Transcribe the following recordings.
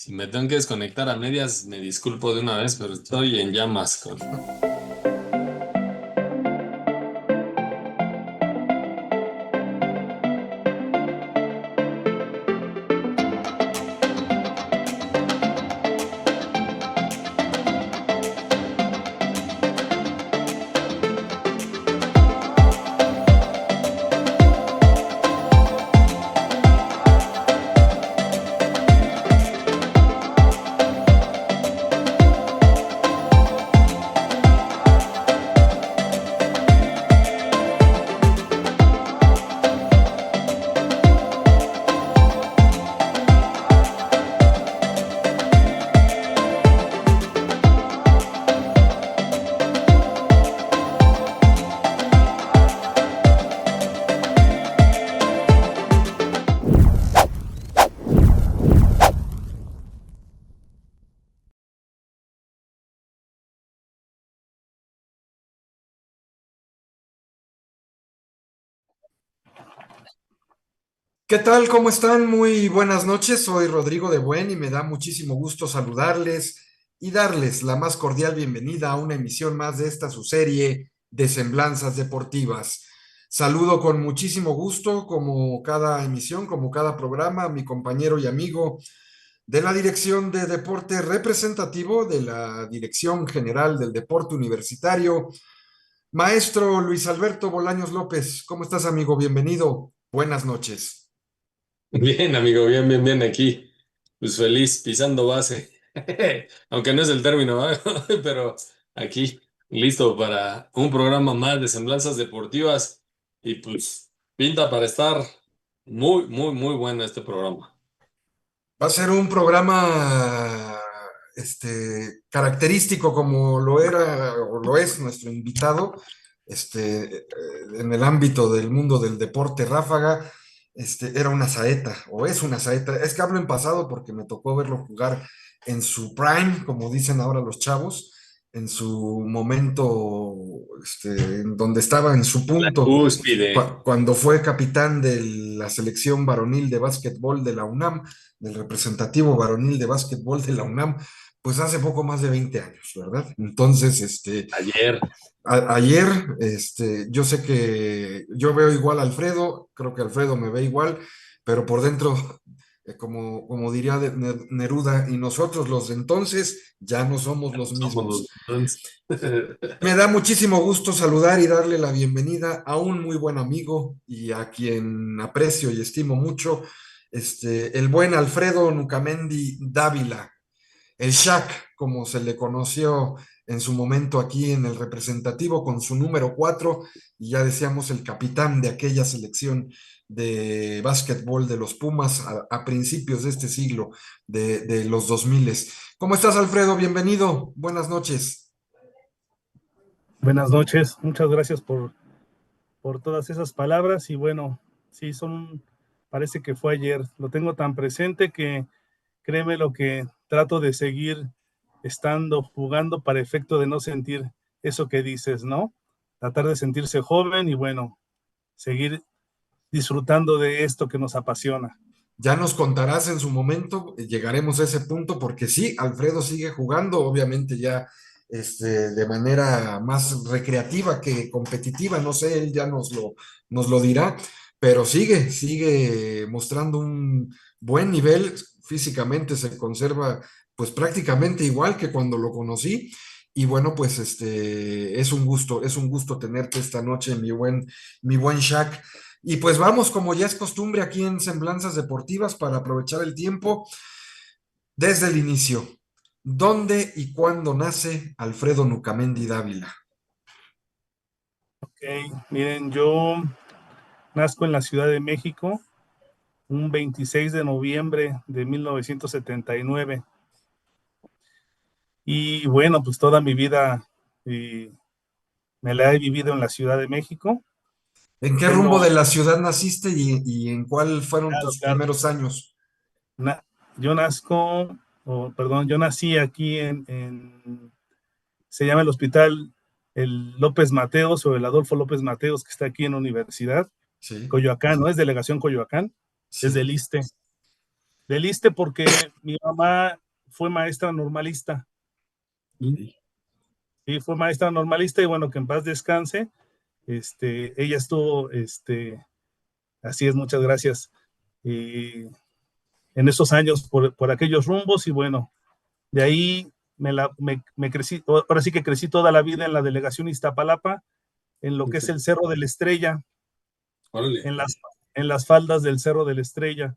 Si me tengo que desconectar a medias, me disculpo de una vez, pero estoy en llamas con... ¿Qué tal? ¿Cómo están? Muy buenas noches. Soy Rodrigo de Buen y me da muchísimo gusto saludarles y darles la más cordial bienvenida a una emisión más de esta su serie de Semblanzas Deportivas. Saludo con muchísimo gusto, como cada emisión, como cada programa, a mi compañero y amigo de la Dirección de Deporte Representativo de la Dirección General del Deporte Universitario, maestro Luis Alberto Bolaños López. ¿Cómo estás, amigo? Bienvenido. Buenas noches. Bien, amigo, bien, bien, bien aquí. Pues feliz, pisando base. Aunque no es el término, ¿verdad? Pero aquí, listo para un programa más de semblanzas deportivas. Y pues pinta para estar muy, muy, muy bueno este programa. Va a ser un programa característico como lo era o lo es nuestro invitado en el ámbito del mundo del deporte ráfaga. Era una saeta o es una saeta. Es que hablo en pasado porque me tocó verlo jugar en su prime, como dicen ahora los chavos, en su momento, en donde estaba en su La punto, cúspide. cuando fue capitán de la selección varonil de básquetbol de la UNAM, del representativo varonil de básquetbol de la UNAM, pues hace poco más de 20 años, ¿verdad? Entonces, Ayer. ayer, yo sé que yo veo igual a Alfredo, creo que Alfredo me ve igual, pero por dentro, como diría Neruda, y nosotros los de entonces ya no somos los Somos los mismos. Suns. Me da muchísimo gusto saludar y darle la bienvenida a un muy buen amigo y a quien aprecio y estimo mucho, el buen Alfredo Nucamendi Dávila, el Shaq, como se le conoció en su momento aquí en el representativo con su número 4, y ya decíamos el capitán de aquella selección de básquetbol de los Pumas a principios de este siglo, de los 2000. ¿Cómo estás, Alfredo? Bienvenido. Buenas noches. Buenas noches, muchas gracias por todas esas palabras y bueno, sí, parece que fue ayer, lo tengo tan presente que créeme lo que trato de seguir estando, jugando para efecto de no sentir eso que dices, ¿no? Tratar de sentirse joven y bueno, seguir disfrutando de esto que nos apasiona. Ya nos contarás en su momento, llegaremos a ese punto, porque sí, Alfredo sigue jugando, obviamente ya de manera más recreativa que competitiva, no sé, él ya nos lo dirá, pero sigue mostrando un buen nivel, físicamente se conserva pues prácticamente igual que cuando lo conocí. Y bueno, pues es un gusto tenerte esta noche, mi buen Shaq. Y pues vamos, como ya es costumbre aquí en Semblanzas Deportivas, para aprovechar el tiempo desde el inicio. ¿Dónde y cuándo nace Alfredo Nucamendi Dávila? Ok, miren, yo nazco en la Ciudad de México un 26 de noviembre de 1979. Y bueno, pues toda mi vida me la he vivido en la Ciudad de México. ¿En qué rumbo Tengo, de la ciudad naciste y en cuál fueron claro, tus claro, primeros años? na- yo nazco, perdón, yo nací aquí se llama el hospital el López Mateos o el Adolfo López Mateos, que está aquí en la Universidad, Sí, Coyoacán, ¿no? Es delegación Coyoacán, es sí. del ISSSTE. del ISSSTE porque mi mamá fue maestra normalista. Sí, fue maestra normalista y bueno, que en paz descanse. Ella estuvo, así es, muchas gracias. Y en esos años por aquellos rumbos y bueno, de ahí me crecí, ahora sí que crecí toda la vida en la delegación Iztapalapa, en lo que es el Cerro de la Estrella, Órale. en las faldas del Cerro de la Estrella.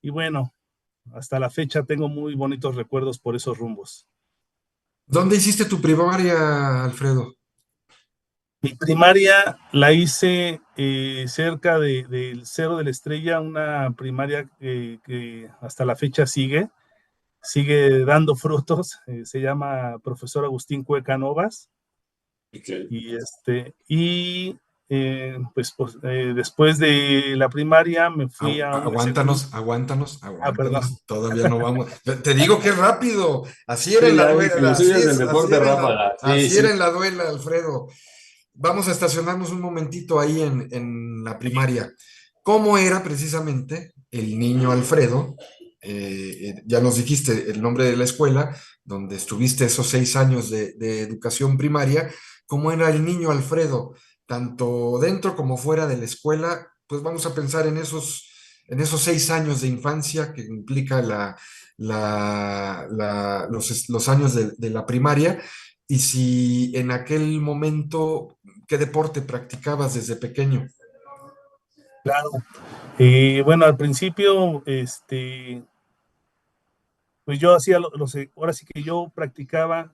Y bueno, hasta la fecha tengo muy bonitos recuerdos por esos rumbos. ¿Dónde hiciste tu primaria, Alfredo? Mi primaria la hice cerca del Cerro de la Estrella, una primaria que hasta la fecha sigue dando frutos. Se llama Profesor Agustín Cueca Novas. Okay. Pues, después de la primaria me fui a una secundaria. Perdón. Aguántanos. Todavía no vamos. Te digo que rápido. Así era en Sí, la ya vi que lo duela, suyo es el deporte ráfaga. Sí, así era sí. en la duela, Alfredo. Vamos a estacionarnos un momentito ahí en la primaria. ¿Cómo era precisamente el niño Alfredo? Ya nos dijiste el nombre de la escuela, donde estuviste esos 6 años de educación primaria. ¿Cómo era el niño Alfredo? Tanto dentro como fuera de la escuela, pues vamos a pensar en esos 6 años de infancia que implica los años de la primaria. Y si en aquel momento, ¿qué deporte practicabas desde pequeño? Claro. Y bueno, al principio, pues yo hacía ahora sí que yo practicaba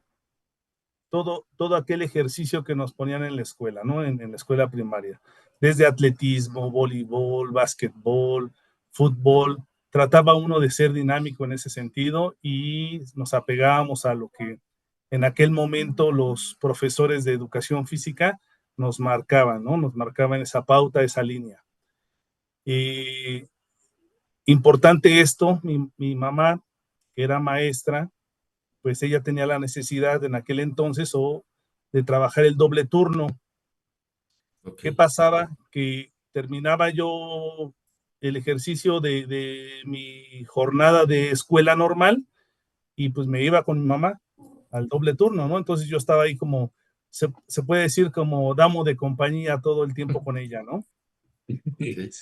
todo aquel ejercicio que nos ponían en la escuela, ¿no? En la escuela primaria. Desde atletismo, voleibol, básquetbol, fútbol. Trataba uno de ser dinámico en ese sentido y nos apegábamos a lo que en aquel momento los profesores de educación física nos marcaban, ¿no? Nos marcaban esa pauta, esa línea. Importante esto, mi mamá, que era maestra, pues ella tenía la necesidad en aquel entonces de trabajar el doble turno. ¿Qué Ok. pasaba? Que terminaba yo el ejercicio de mi jornada de escuela normal y pues me iba con mi mamá al doble turno, ¿no? Entonces yo estaba ahí como, se puede decir como damo de compañía todo el tiempo con ella, ¿no?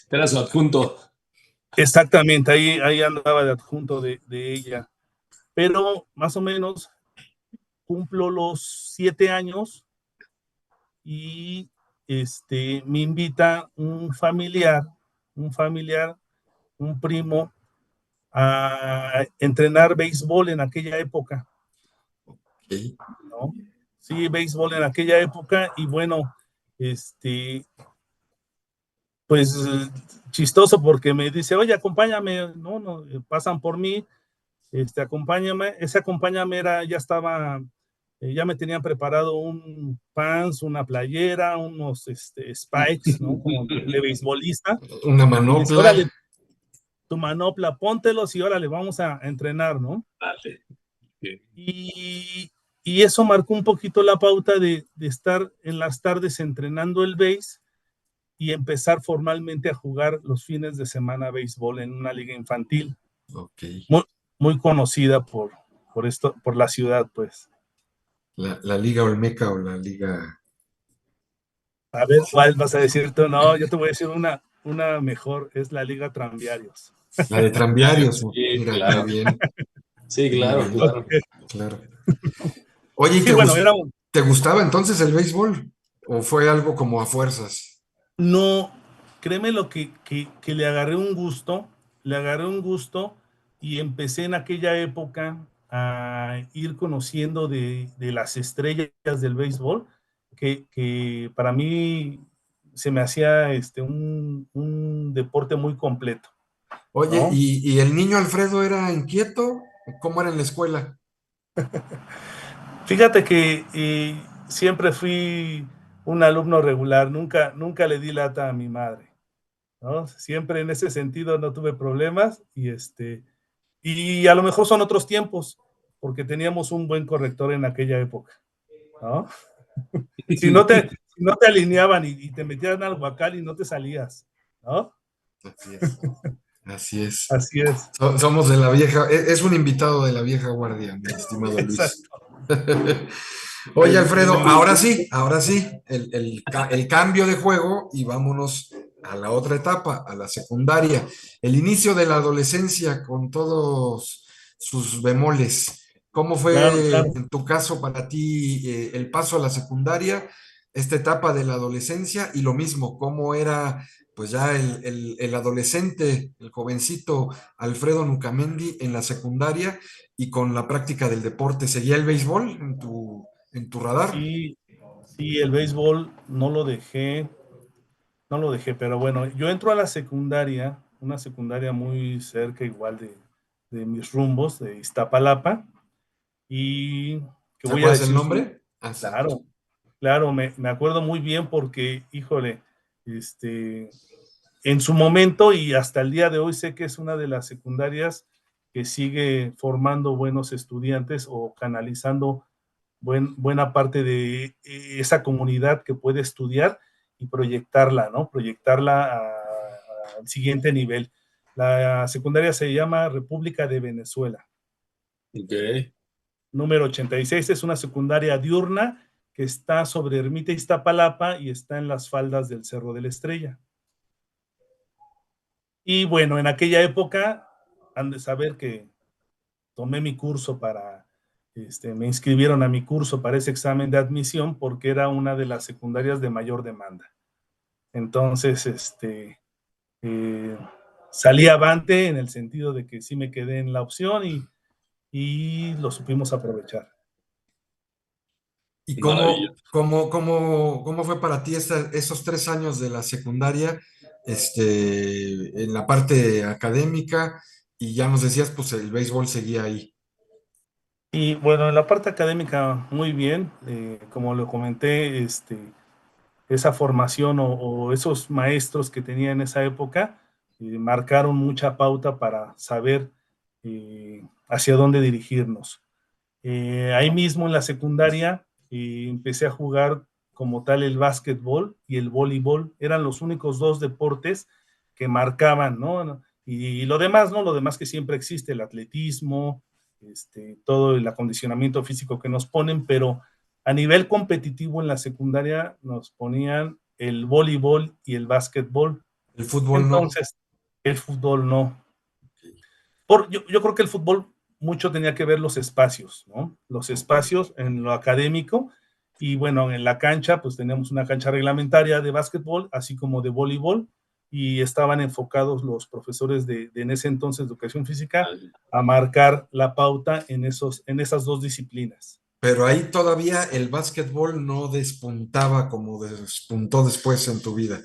Era su adjunto. Exactamente, ahí andaba de adjunto de ella. Pero más o menos cumplo los 7 años y me invita un primo, a entrenar béisbol en aquella época, Ok. ¿no? Sí, béisbol en aquella época y bueno, pues chistoso porque me dice, oye, acompáñame, no, pasan por mí, acompáñame, ese acompáñame ya estaba, ya me tenían preparado un pants, una playera, unos spikes, ¿no? Como de beisbolista, Una y me dice, manopla. órale, tu manopla, póntelos y órale, vamos a entrenar, ¿no? Dale. Sí. Y eso marcó un poquito la pauta de estar en las tardes entrenando el béis y empezar formalmente a jugar los fines de semana béisbol en una liga infantil, Ok. muy, muy conocida por la ciudad, pues. La Liga Olmeca o la Liga. A ver, ¿cuál vas a decir tú? No, yo te voy a decir una mejor, es la Liga Tranviarios. La de Tranviarios. Sí, Mira, qué claro. bien. Sí, Muy claro, bien. claro. Claro. Oye, ¿y Sí, bueno, te gustaba entonces el béisbol? ¿O fue algo como a fuerzas? no, créeme lo que le agarré un gusto y empecé en aquella época a ir conociendo de las estrellas del béisbol, que para mí se me hacía un deporte muy completo, Oye, ¿no? ¿y el niño Alfredo era inquieto? ¿Cómo era en la escuela? Fíjate que siempre fui un alumno regular, nunca le di lata a mi madre, ¿no? Siempre en ese sentido no tuve problemas y a lo mejor son otros tiempos, porque teníamos un buen corrector en aquella época, ¿no? Si no te alineaban y te metían al huacal y no te salías, ¿no? Así es. Así es. Así es. Somos de la vieja, es un invitado de la vieja guardia, mi estimado Luis. Exacto. Oye, Alfredo, Sí. ahora sí, el cambio de juego y vámonos a la otra etapa, a la secundaria. El inicio de la adolescencia con todos sus bemoles. ¿Cómo Claro, fue claro. en tu caso para ti el paso a la secundaria, esta etapa de la adolescencia y lo mismo, cómo era pues ya el adolescente, el jovencito Alfredo Nucamendi en la secundaria y con la práctica del deporte? ¿Seguía el béisbol en tu radar? Sí, sí, el béisbol no lo dejé, pero bueno, yo entro a la secundaria, una secundaria muy cerca igual de mis rumbos, de Iztapalapa, y que ¿Te voy a acuerdas el decir su, nombre? Ah, sí. claro, claro, me acuerdo muy bien porque, híjole, este, en su momento y hasta el día de hoy sé que es una de las secundarias que sigue formando buenos estudiantes o canalizando buena parte de esa comunidad que puede estudiar y proyectarla, ¿no? Proyectarla al siguiente nivel. La secundaria se llama República de Venezuela. Ok. Número 86 es una secundaria diurna que está sobre Ermita Iztapalapa y está en las faldas del Cerro de la Estrella. Y bueno, en aquella época han de saber que tomé mi curso me inscribieron a mi curso para ese examen de admisión porque era una de las secundarias de mayor demanda. Entonces, eh, salí avante en el sentido de que sí me quedé en la opción y lo supimos aprovechar. ¿Y Maravilloso. cómo fue para ti esos 3 años de la secundaria, en la parte académica? Y ya nos decías, pues el béisbol seguía ahí. Y bueno, en la parte académica, muy bien. Como lo comenté, esa formación o esos maestros que tenía en esa época marcaron mucha pauta para saber hacia dónde dirigirnos. Ahí mismo en la secundaria empecé a jugar como tal el básquetbol y el voleibol. Eran los únicos dos deportes que marcaban, ¿no? Y lo demás, ¿no? Lo demás que siempre existe, el atletismo, todo el acondicionamiento físico que nos ponen, pero a nivel competitivo en la secundaria nos ponían el voleibol y el básquetbol. El fútbol no. Entonces, el fútbol no. Yo creo que el fútbol mucho tenía que ver los espacios, ¿no? Los espacios en lo académico y bueno, en la cancha, pues teníamos una cancha reglamentaria de básquetbol, así como de voleibol, y estaban enfocados los profesores de en ese entonces de educación física a marcar la pauta en esas dos disciplinas. Pero ahí todavía el básquetbol no despuntaba como despuntó después en tu vida.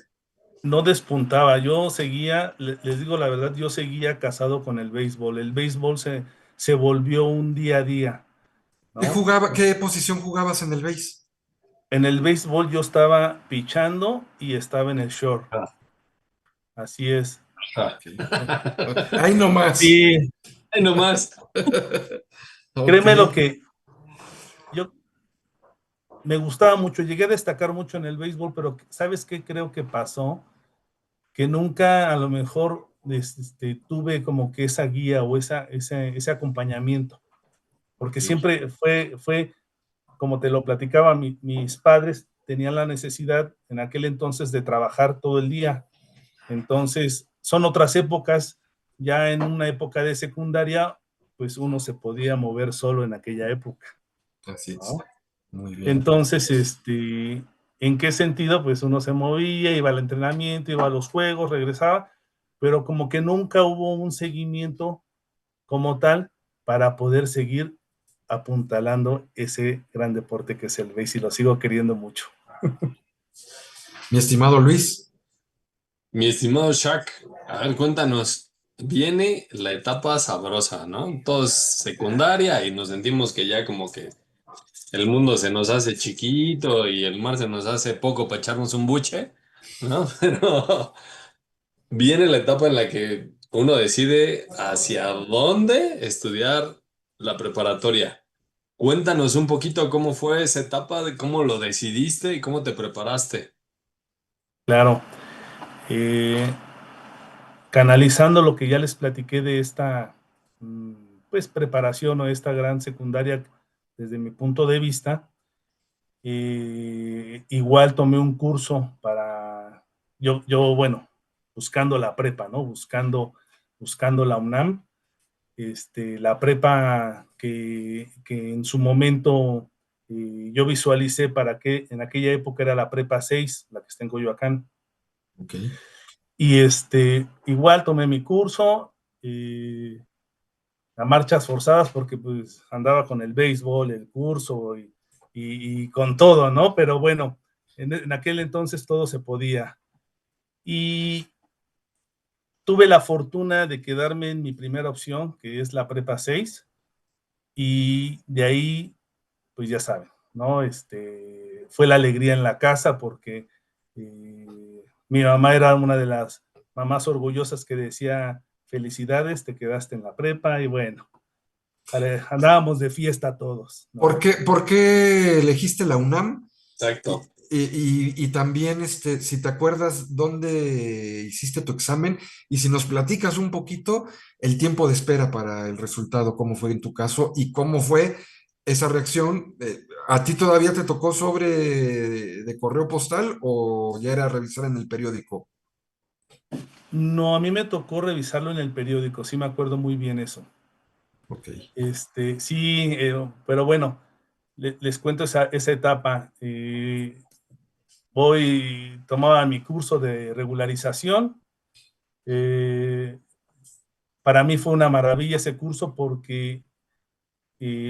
No despuntaba, yo seguía, les digo la verdad, yo seguía casado con el béisbol. El béisbol se volvió un día a día, ¿no? ¿Qué posición jugabas en el béis? En el béisbol yo estaba pichando y estaba en el short. Ah, Así es. ah. Ahí nomás. Sí, Ay, nomás. Ok. créeme lo que yo me gustaba mucho, llegué a destacar mucho en el béisbol, pero ¿sabes qué creo que pasó? Que nunca a lo mejor tuve como que esa guía o ese acompañamiento, porque siempre fue como te lo platicaba, mis padres tenían la necesidad en aquel entonces de trabajar todo el día. Entonces, son otras épocas, ya en una época de secundaria, pues uno se podía mover solo en aquella época, Así es. ¿no? Muy bien. Entonces, ¿en qué sentido? Pues uno se movía, iba al entrenamiento, iba a los juegos, regresaba, pero como que nunca hubo un seguimiento como tal para poder seguir apuntalando ese gran deporte que es el béisbol y lo sigo queriendo mucho. Mi estimado Luis, Mi estimado Shaq, a ver, cuéntanos. Viene la etapa sabrosa, ¿no? Todos secundaria y nos sentimos que ya como que el mundo se nos hace chiquito y el mar se nos hace poco para echarnos un buche, ¿no? Pero viene la etapa en la que uno decide hacia dónde estudiar la preparatoria. Cuéntanos un poquito cómo fue esa etapa, de cómo lo decidiste y cómo te preparaste. Claro. Eh, canalizando lo que ya les platiqué de esta pues preparación o esta gran secundaria desde mi punto de vista, igual tomé un curso para, bueno, buscando la prepa, ¿no? Buscando la UNAM, la prepa que en su momento yo visualicé para que en aquella época era la prepa 6, la que está en Coyoacán. Okay. Y igual tomé mi curso, a marchas forzadas porque pues andaba con el béisbol, el curso y con todo, ¿no? Pero bueno, en aquel entonces todo se podía. Y tuve la fortuna de quedarme en mi primera opción, que es la prepa 6, y de ahí, pues ya saben, ¿no? Fue la alegría en la casa porque mi mamá era una de las mamás orgullosas que decía, felicidades, te quedaste en la prepa, y bueno, andábamos de fiesta todos, ¿Por ¿no? qué, por qué elegiste la UNAM? Exacto. Y también, si te acuerdas dónde hiciste tu examen y si nos platicas un poquito el tiempo de espera para el resultado, cómo fue en tu caso y cómo fue esa reacción. ¿A ti todavía te tocó sobre de correo postal o ya era revisar en el periódico? No, a mí me tocó revisarlo en el periódico, sí me acuerdo muy bien eso. Ok. Sí, pero bueno, les cuento esa etapa. Tomaba mi curso de regularización. Eh, para mí fue una maravilla ese curso porque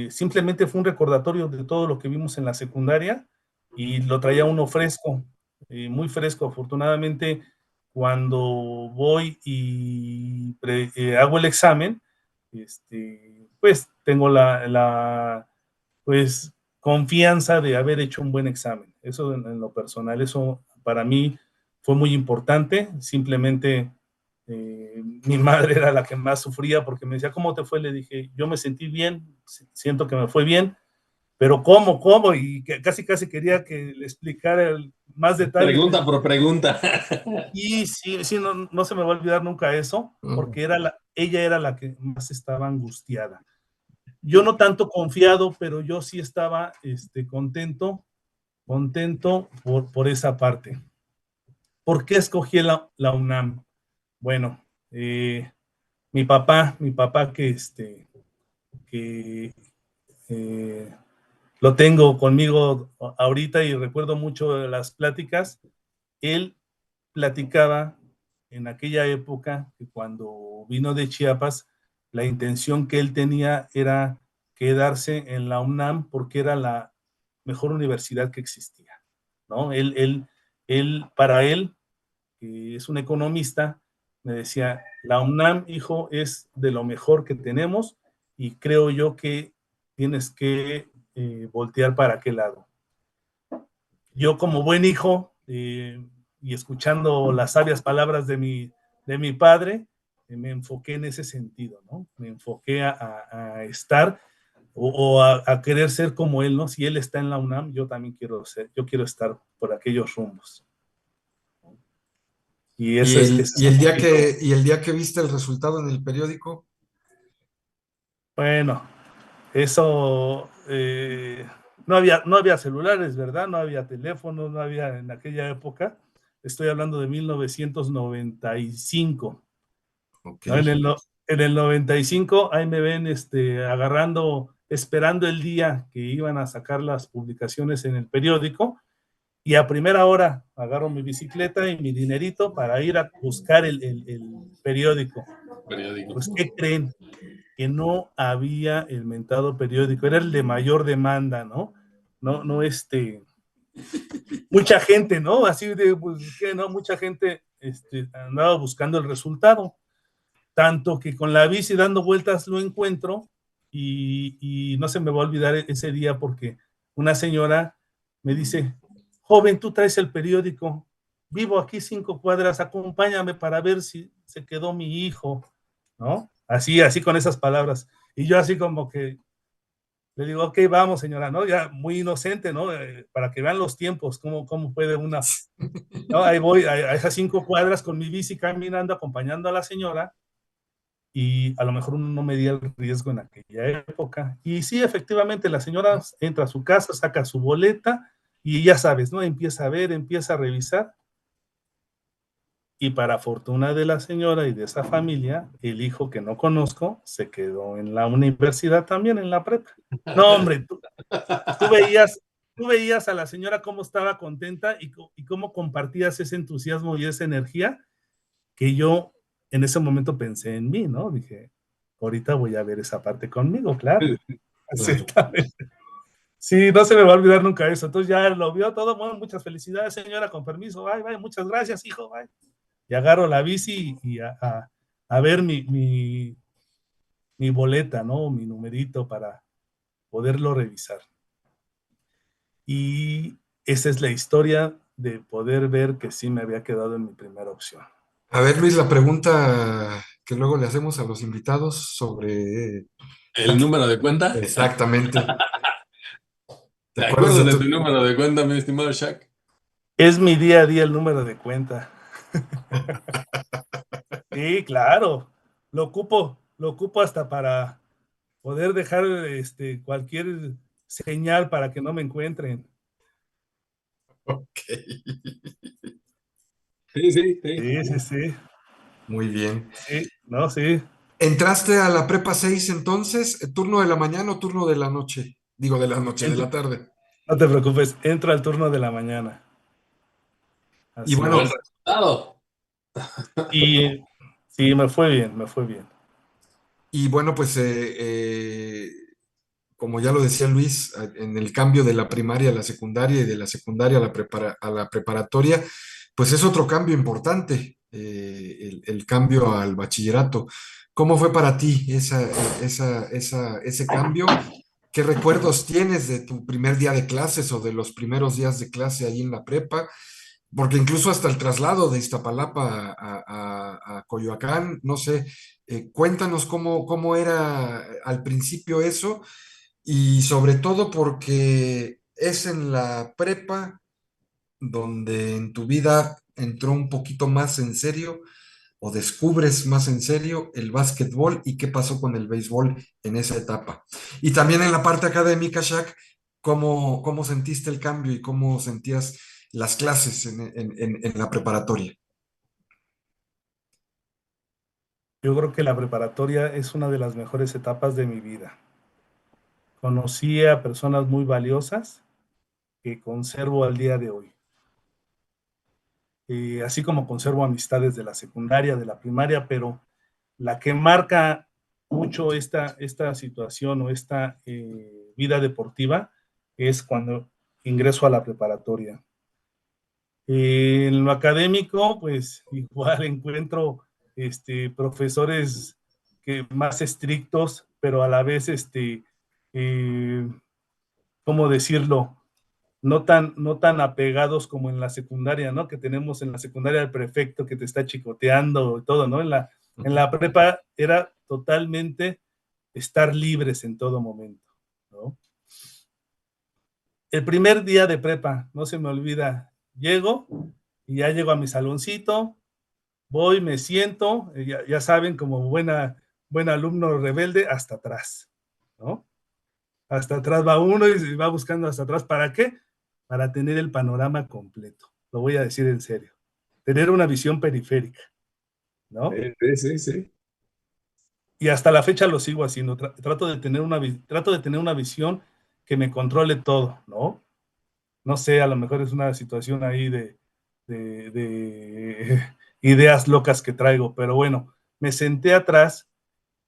simplemente fue un recordatorio de todo lo que vimos en la secundaria y lo traía uno fresco, muy fresco. Afortunadamente, cuando voy y hago el examen, pues tengo pues confianza de haber hecho un buen examen. Eso en lo personal, eso para mí fue muy importante. Simplemente mi madre era la que más sufría porque me decía, ¿cómo te fue? Le dije, yo me sentí bien, siento que me fue bien, pero ¿cómo? Y que casi quería que le explicara más detalles. Pregunta por pregunta. Y sí, no se me va a olvidar nunca eso, Ujú. porque ella era la que más estaba angustiada. Yo no tanto confiado, pero yo sí estaba contento por esa parte. ¿Por qué escogí la UNAM? Bueno, mi papá que lo tengo conmigo ahorita y recuerdo mucho de las pláticas, él platicaba en aquella época que cuando vino de Chiapas, la intención que él tenía era quedarse en la UNAM porque era la mejor universidad que existía, ¿no? Para él, que es un economista, me decía, la UNAM, hijo, es de lo mejor que tenemos y creo yo que tienes que voltear para aquel lado. Yo como buen hijo y escuchando las sabias palabras de mi padre, me enfoqué en ese sentido, ¿no? Me enfoqué a estar a querer ser como él, ¿no? Si él está en la UNAM, yo también yo quiero estar por aquellos rumbos. Y ¿Y ese el, es y un el día poquito. que viste el resultado en el periódico? Bueno, eso no había celulares, ¿verdad? No había teléfonos, no había en aquella época. Estoy hablando de 1995. Ok. ¿No? En el 95, ahí me ven esperando el día que iban a sacar las publicaciones en el periódico, y a primera hora agarro mi bicicleta y mi dinerito para ir a buscar el periódico. Periódico. Pues, ¿qué creen? Que no había el mentado periódico, era el de mayor demanda, ¿no? No, mucha gente, ¿no? Así de, pues, ¿qué, no? Mucha gente andaba buscando el resultado, tanto que con la bici dando vueltas lo encuentro y no se me va a olvidar ese día porque una señora me dice, joven, tú traes el periódico, vivo aquí 5 cuadras, acompáñame para ver si se quedó mi hijo, ¿no? Así con esas palabras. Y yo así como que, Le digo, ok, vamos, señora, ¿no? Ya muy inocente, ¿no? Para que vean los tiempos, cómo puede una, ¿no? Ahí voy a esas 5 cuadras con mi bici caminando, acompañando a la señora, y a lo mejor uno no medía el riesgo en aquella época. Y sí, efectivamente, la señora entra a su casa, saca su boleta, y ya sabes, ¿no? Empieza a ver, empieza a revisar, y para fortuna de la señora y de esa familia, el hijo que no conozco se quedó en la universidad también, en la prepa. No, hombre, tú veías, tú veías a la señora cómo estaba contenta y cómo compartías ese entusiasmo y esa energía que yo en ese momento pensé en mí, ¿no? Dije, ahorita voy a ver esa parte conmigo, claro. Claro. Sí, no se me va a olvidar nunca eso. Entonces ya lo vio todo, bueno, muchas felicidades, señora, con permiso, bye, bye, muchas gracias, hijo, bye. Y agarro la bici y a ver mi boleta, ¿no? Mi numerito para poderlo revisar. Y esa es la historia de poder ver que sí me había quedado en mi primera opción. A ver, Luis, la pregunta que luego le hacemos a los invitados sobre ¿El número de cuenta? exactamente. ¿Te ¿Te acuerdas de acuerdas de tu tu... número de cuenta, mi estimado Shaq? Es mi día a día el número de cuenta. Sí, claro. Lo ocupo hasta para poder dejar cualquier señal para que no me encuentren. Ok, Sí, sí, sí. Sí, sí, sí. muy bien. Sí, no, sí. ¿Entraste a la prepa 6 entonces? ¿Turno de la mañana o turno de la noche? Digo, de la noche, de Entro, la tarde. no te preocupes, entro al turno de la mañana. Y Así Buen bueno, es. resultado. Y sí, me fue bien, me fue bien. pues como ya lo decía Luis, en el cambio de la primaria a la secundaria y de la secundaria a a la preparatoria, pues es otro cambio importante, el cambio al bachillerato. ¿Cómo fue para ti ese cambio? ¿Qué recuerdos tienes de tu primer día de clases o de los primeros días de clase ahí en la prepa? Porque incluso hasta el traslado de Iztapalapa a Coyoacán, no sé, cuéntanos cómo era al principio eso y sobre todo porque es en la prepa donde en tu vida entró un poquito más en serio o descubres más en serio el básquetbol y qué pasó con el béisbol en esa etapa. Y también en la parte académica, Shaq, cómo sentiste el cambio y cómo sentías las clases en la preparatoria. Yo creo que la preparatoria es una de las mejores etapas de mi vida. Conocí a personas muy valiosas que conservo al día de hoy. Así como conservo amistades de la secundaria, de la primaria, pero la que marca mucho esta situación o esta vida deportiva es cuando ingreso a la preparatoria. En lo académico, pues igual encuentro profesores más estrictos, pero a la vez, eh, ¿cómo decirlo? No tan apegados como en la secundaria, ¿no? Que tenemos en la secundaria el prefecto que te está chicoteando y todo, ¿no? En la prepa era totalmente estar libres en todo momento, ¿no? El primer día de prepa, no se me olvida, llego y ya llego a mi saloncito, voy, me siento, ya saben, como buen alumno rebelde, hasta atrás, ¿no? Hasta atrás va uno y va buscando hasta atrás. ¿Para qué? Para tener el panorama completo. Lo voy a decir en serio. Tener una visión periférica, ¿no? Sí, sí, sí. Y hasta la fecha lo sigo haciendo. Trato de tener una visión que me controle todo, ¿no? No sé, a lo mejor es una situación ahí de ideas locas que traigo, pero bueno, me senté atrás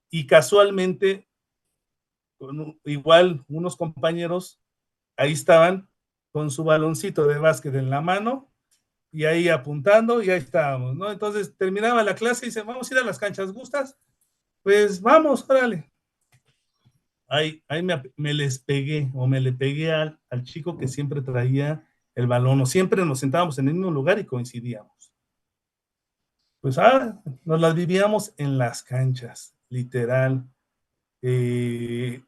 y casualmente, igual unos compañeros ahí estaban con su baloncito de básquet en la mano y ahí apuntando y ahí estábamos, ¿no? Entonces terminaba la clase y dice, vamos a ir a las canchas, ¿gustas? Pues vamos, órale. Ahí me les pegué o me le pegué al chico que siempre traía el balón o siempre nos sentábamos en el mismo lugar y coincidíamos. Pues nos las vivíamos en las canchas, literal. Eh,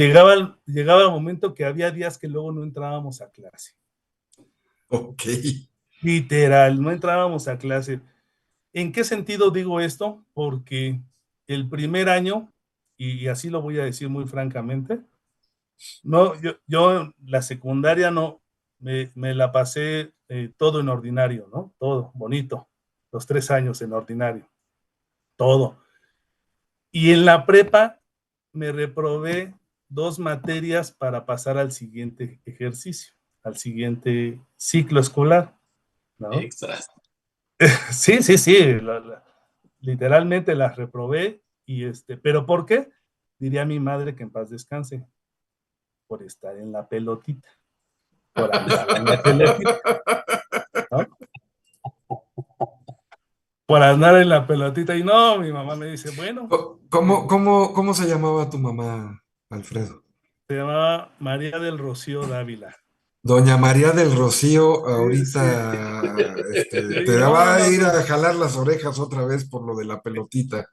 llegaba el momento que había días que luego no entrábamos a clase. Ok. Literal, no entrábamos a clase. ¿En qué sentido digo esto? Porque el primer año, y así lo voy a decir muy francamente, no, yo la secundaria no, me la pasé todo en ordinario, ¿no? Todo, bonito. Los 3 años en ordinario, todo. Y en la prepa me reprobé 2 materias para pasar al siguiente ejercicio, al siguiente ciclo escolar, ¿no? Extras. Sí, sí, sí, literalmente las reprobé ¿pero por qué? Diría mi madre que en paz descanse, por estar en la pelotita, por andar en la pelotita, ¿no? Por andar en la pelotita y no, mi mamá me dice, bueno, ¿Cómo se llamaba tu mamá, Alfredo? se llamaba María del Rocío Dávila. Doña María del Rocío, Sí, sí, ahorita sí, te no, va a no, ir no. a jalar las orejas otra vez por lo de la pelotita.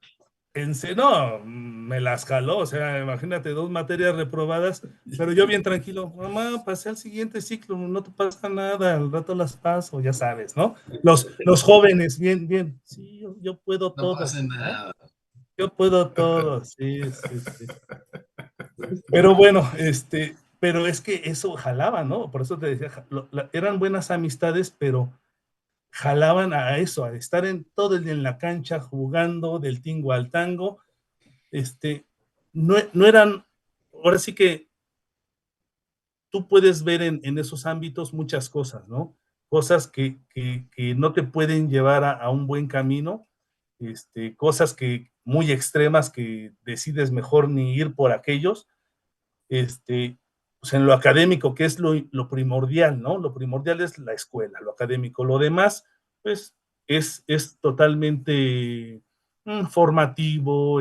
No, me las jaló, o sea, imagínate, 2 materias reprobadas, pero yo bien tranquilo, mamá, pasé al siguiente ciclo, no te pasa nada, al rato las paso, ya sabes, ¿no? Los jóvenes, bien, bien, sí, yo puedo No todo, pasa ¿no? nada. Yo puedo todo, sí, sí, sí. Pero bueno, pero es que eso jalaba, ¿no? Por eso te decía, eran buenas amistades, pero jalaban a eso, a estar todo el día en la cancha jugando del tingo al tango, no eran, ahora sí que tú puedes ver en esos ámbitos muchas cosas, ¿no? Cosas que no te pueden llevar a un buen camino, cosas muy extremas que decides mejor ni ir por aquellos, pues en lo académico, que es lo primordial, ¿no? Lo primordial es la escuela, lo académico. Lo demás, pues, es totalmente formativo,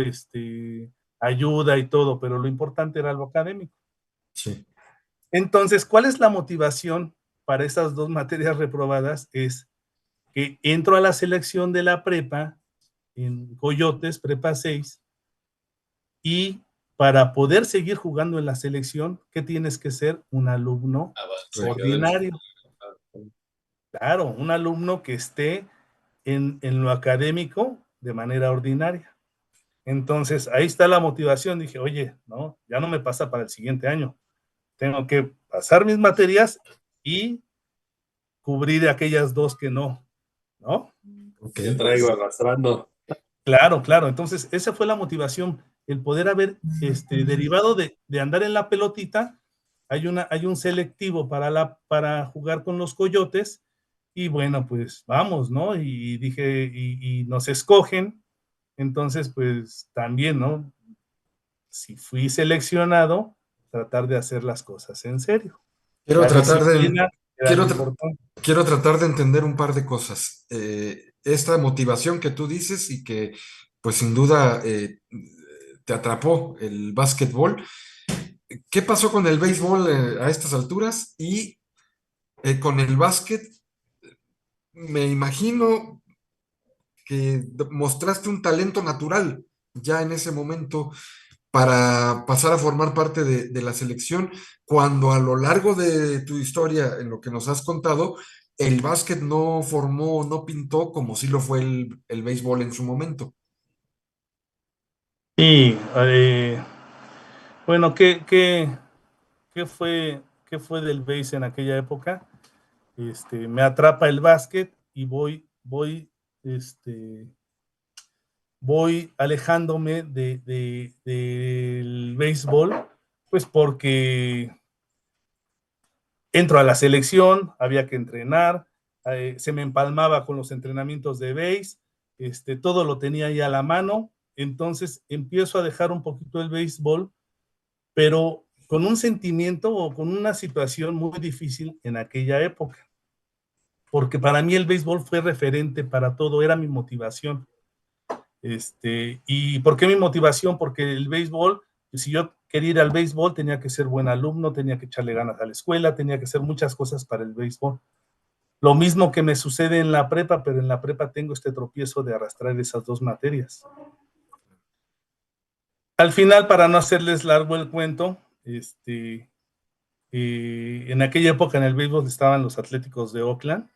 ayuda y todo, pero lo importante era lo académico. Sí. Entonces, ¿cuál es la motivación para esas 2 materias reprobadas? Es que entro a la selección de la prepa en Coyotes, prepa 6, y para poder seguir jugando en la selección, ¿qué tienes que ser? Un alumno Avanzado. ordinario. Claro, un alumno que esté en lo académico de manera ordinaria. Entonces, ahí está la motivación. Dije, oye, no, ya no me pasa para el siguiente año. Tengo que pasar mis materias y cubrir aquellas 2 que no, ¿no? Ok. Ya traigo arrastrando. Claro, claro. Entonces, esa fue la motivación, el poder haber derivado de andar en la pelotita. Hay un selectivo para jugar con los Coyotes, y bueno, pues vamos, ¿no? Y dije, y nos escogen, entonces, pues también, ¿no? Si fui seleccionado, tratar de hacer las cosas en serio. Quiero La tratar de, disciplina era lo quiero, tra- importante. quiero tratar de entender un par de cosas. Esta motivación que tú dices y que, pues sin duda, te atrapó el básquetbol. ¿Qué pasó con el béisbol a estas alturas? Y con el básquet, me imagino que mostraste un talento natural ya en ese momento para pasar a formar parte de la selección, cuando a lo largo de tu historia, en lo que nos has contado, el básquet no formó, no pintó como sí lo fue el béisbol en su momento. Y bueno, qué fue del base en aquella época? Me atrapa el básquet y voy alejándome del béisbol, pues porque entro a la selección, había que entrenar, se me empalmaba con los entrenamientos de base, todo lo tenía ahí a la mano, entonces empiezo a dejar un poquito el béisbol, pero con un sentimiento o con una situación muy difícil en aquella época, porque para mí el béisbol fue referente para todo, era mi motivación. ¿Y por qué mi motivación? Porque el béisbol, si yo quería ir al béisbol, tenía que ser buen alumno, tenía que echarle ganas a la escuela, tenía que hacer muchas cosas para el béisbol. Lo mismo que me sucede en la prepa, pero en la prepa tengo este tropiezo de arrastrar esas 2 materias. Al final, para no hacerles largo el cuento, En aquella época en el béisbol estaban los Atléticos de Oakland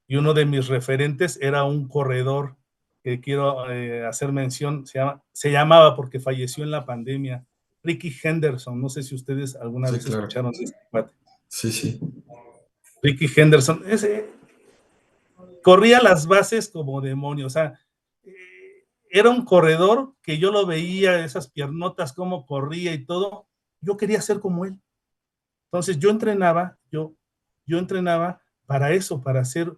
y uno de mis referentes era un corredor que quiero hacer mención, se llamaba porque falleció en la pandemia, Ricky Henderson. No sé si ustedes alguna Sí, vez claro. escucharon de este cuate. Sí, sí. Ricky Henderson, corría las bases como demonio, o sea, era un corredor que yo lo veía, esas piernotas, cómo corría y todo, yo quería ser como él. Entonces yo entrenaba para eso, para ser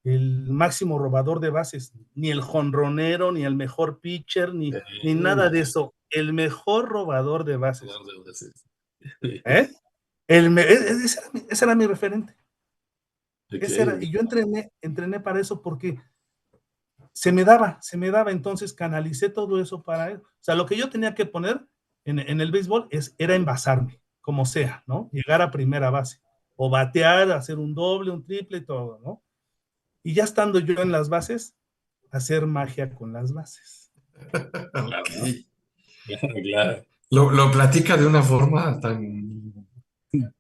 el máximo robador de bases, ni el jonronero, ni el mejor pitcher, ni nada de eso, el mejor robador de bases. ¿Eh? Ese era mi referente. Okay. Y yo entrené para eso porque se me daba, entonces canalicé todo eso para él. O sea, lo que yo tenía que poner en el béisbol era envasarme, como sea, ¿no? Llegar a primera base, o batear, hacer un doble, un triple, todo, ¿no? Y ya estando yo en las bases, hacer magia con las bases. Ok. Claro. Lo platica de una forma tan...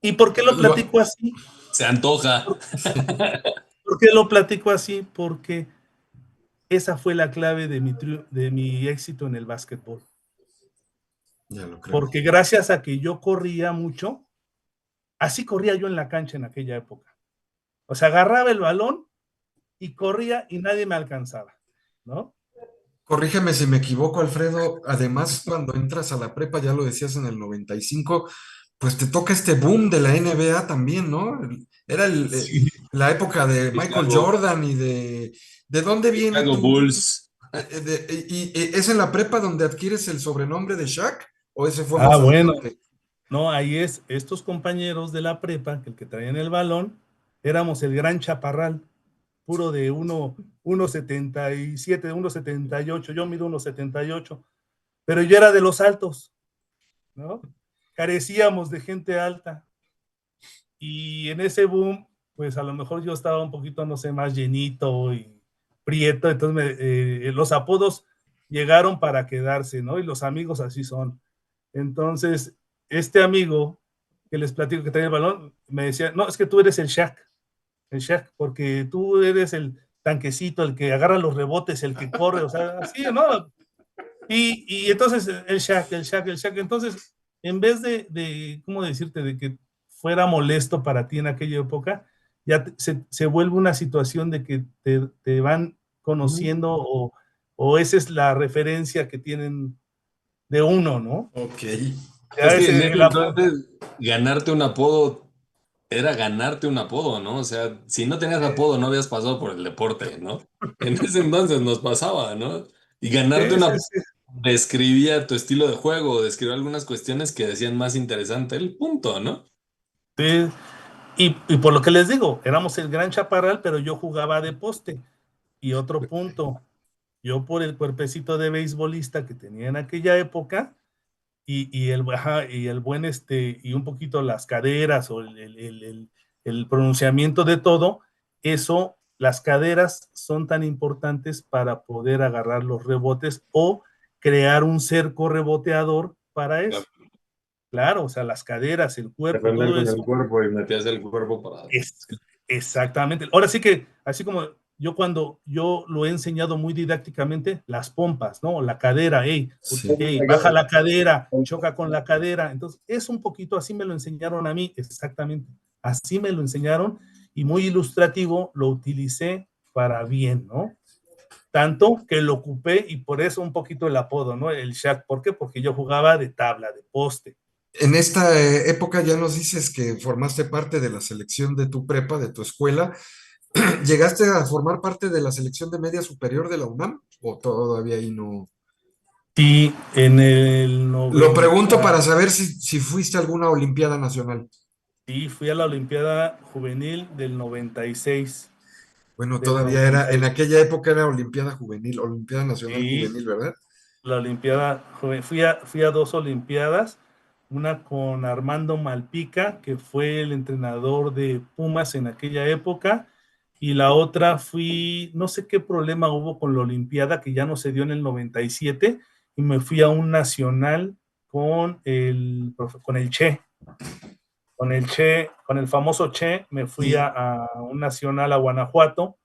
¿Y por qué lo platico así? Se antoja. ¿Por qué lo platico así? Porque esa fue la clave de mi éxito en el básquetbol. Ya lo creo. Porque gracias a que yo corría mucho, así corría yo en la cancha en aquella época. O sea, agarraba el balón y corría y nadie me alcanzaba, ¿no? Corrígeme si me equivoco, Alfredo. Además, cuando entras a la prepa, ya lo decías en el 95, pues te toca este boom de la NBA también, ¿no? Era Sí. la época de Michael Chicago. Jordan y de... ¿De dónde viene Chicago tu... Bulls. y es en la prepa donde adquieres el sobrenombre de Shaq? ¿O ese fue más Bueno, adelante? no, ahí es, estos compañeros de la prepa, que el que traían el balón, éramos el gran chaparral, puro de 1.77, 1.78, yo mido 1.78, pero yo era de los altos, ¿no? Carecíamos de gente alta. Y en ese boom, pues a lo mejor yo estaba un poquito, no sé, más llenito y prieto, entonces los apodos llegaron para quedarse, ¿no? Y los amigos así son. Entonces, este amigo que les platico que trae el balón, me decía, no, es que tú eres el Shaq, porque tú eres el tanquecito, el que agarra los rebotes, el que corre, o sea, así, ¿no? Y entonces el Shaq. Entonces, en vez ¿cómo decirte? De que fuera molesto para ti en aquella época, ya se vuelve una situación de que te van conociendo o esa es la referencia que tienen de uno, ¿no? Ok. Ya Es que en ese, ese entonces ganarte un apodo era ganarte un apodo, ¿no? O sea, si no tenías apodo no habías pasado por el deporte, ¿no? En ese entonces nos pasaba, ¿no? Y ganarte un apodo sí. describía tu estilo de juego, describía algunas cuestiones que decían más interesante el punto, ¿no? Sí. Y por lo que les digo, éramos el gran chaparral, pero yo jugaba de poste. Y otro punto, yo por el cuerpecito de beisbolista que tenía en aquella época, y el buen y un poquito las caderas o el pronunciamiento de todo, eso, las caderas son tan importantes para poder agarrar los rebotes o crear un cerco reboteador para eso. Claro, o sea, las caderas, el cuerpo, Defender todo con el eso. cuerpo y metías el cuerpo para... Es, exactamente. Ahora sí que, así como cuando yo lo he enseñado muy didácticamente, las pompas, ¿no? La cadera, Sí. baja la cadera, choca con la cadera. Entonces, es un poquito, así me lo enseñaron a mí, exactamente. Así me lo enseñaron y muy ilustrativo lo utilicé para bien, ¿no? Tanto que lo ocupé y por eso un poquito el apodo, ¿no? El Shaq. ¿Por qué? Porque yo jugaba de tabla, de poste. En esta época ya nos dices que formaste parte de la selección de tu prepa, de tu escuela. ¿Llegaste a formar parte de la selección de media superior de la UNAM? ¿O todavía ahí no? Sí, en el Lo 90. pregunto para saber si fuiste a alguna Olimpiada Nacional. Sí, fui a la Olimpiada Juvenil del 96. Bueno, Del todavía era, en 96. aquella época era Olimpiada Juvenil, Olimpiada Nacional Sí, Juvenil, ¿verdad? la Olimpiada Juvenil. Fui a dos Olimpiadas, una con Armando Malpica, que fue el entrenador de Pumas en aquella época, y la otra no sé qué problema hubo con la Olimpiada, que ya no se dio en el 97, y me fui a un nacional con el Che. con el famoso Che, me fui Y a un nacional a Guanajuato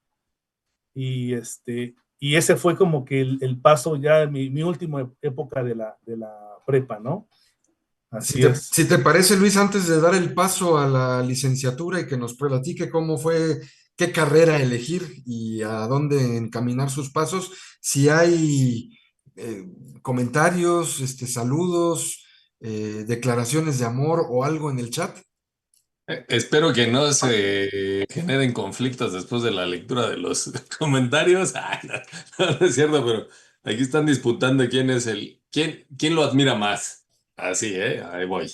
y ese fue como que el paso ya, mi última época de la prepa, ¿no? si Así te, es. si te parece, Luis, antes de dar el paso a la licenciatura y que nos platique cómo fue, qué carrera elegir y a dónde encaminar sus pasos, si hay eh, comentarios, saludos, declaraciones de amor o algo en el chat. Espero que no se generen conflictos después de la lectura de los comentarios. Ay, no es cierto, pero aquí están disputando quién lo admira más. Así, ¿eh? Ahí voy.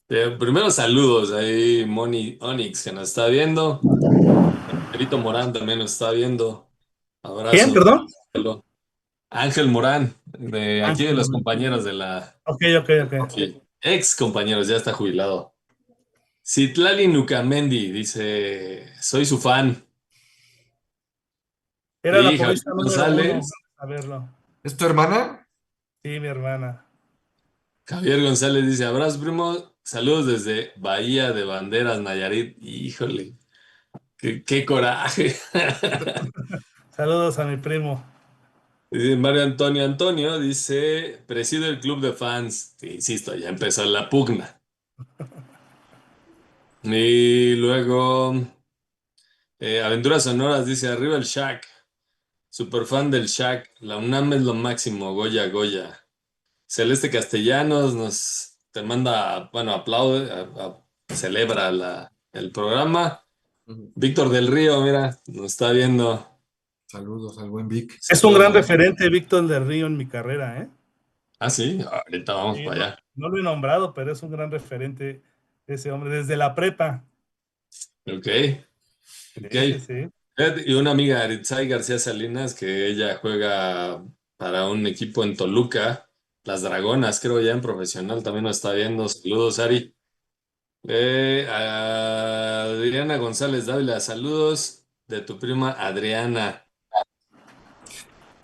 Primero saludos ahí, Moni Onyx, que nos está viendo. Perito Morán también nos está viendo. ¿Quién, Abrazo. perdón? Hello. Ángel Morán, de aquí de Ángel los Moreno. compañeros de la... Ok, ok, ok. Sí, ex compañeros, ya está jubilado. Citlali Nucamendi dice, soy su fan. Era la Y Javier porrista número uno, González, a verlo. ¿Es tu hermana? Sí, mi hermana. Javier González dice, abrazo primo, saludos desde Bahía de Banderas, Nayarit. Híjole, qué coraje. Saludos a mi primo. Dice Mario Antonio Antonio, dice, presido el club de fans. Insisto, ya empezó la pugna. Y luego, Aventuras Sonoras dice, arriba el Shaq. Super fan del Shaq. La UNAM es lo máximo, Goya Goya. Celeste Castellanos nos te manda, bueno, aplaude, celebra el programa. Ujú. Víctor del Río, mira, nos está viendo. Saludos al buen Vic. Es un Saludos. gran referente, Víctor del Río, en mi carrera, ¿eh? Ah, sí, ahorita vamos Sí, para allá. no lo he nombrado, pero es un gran referente ese hombre, desde la prepa. Ok, ok. Sí, sí, sí. Y una amiga, Aritzai García Salinas, que ella juega para un equipo en Toluca, las Dragonas, creo ya en profesional, también nos está viendo. Saludos, Ari. Adriana González Dávila, saludos de tu prima Adriana.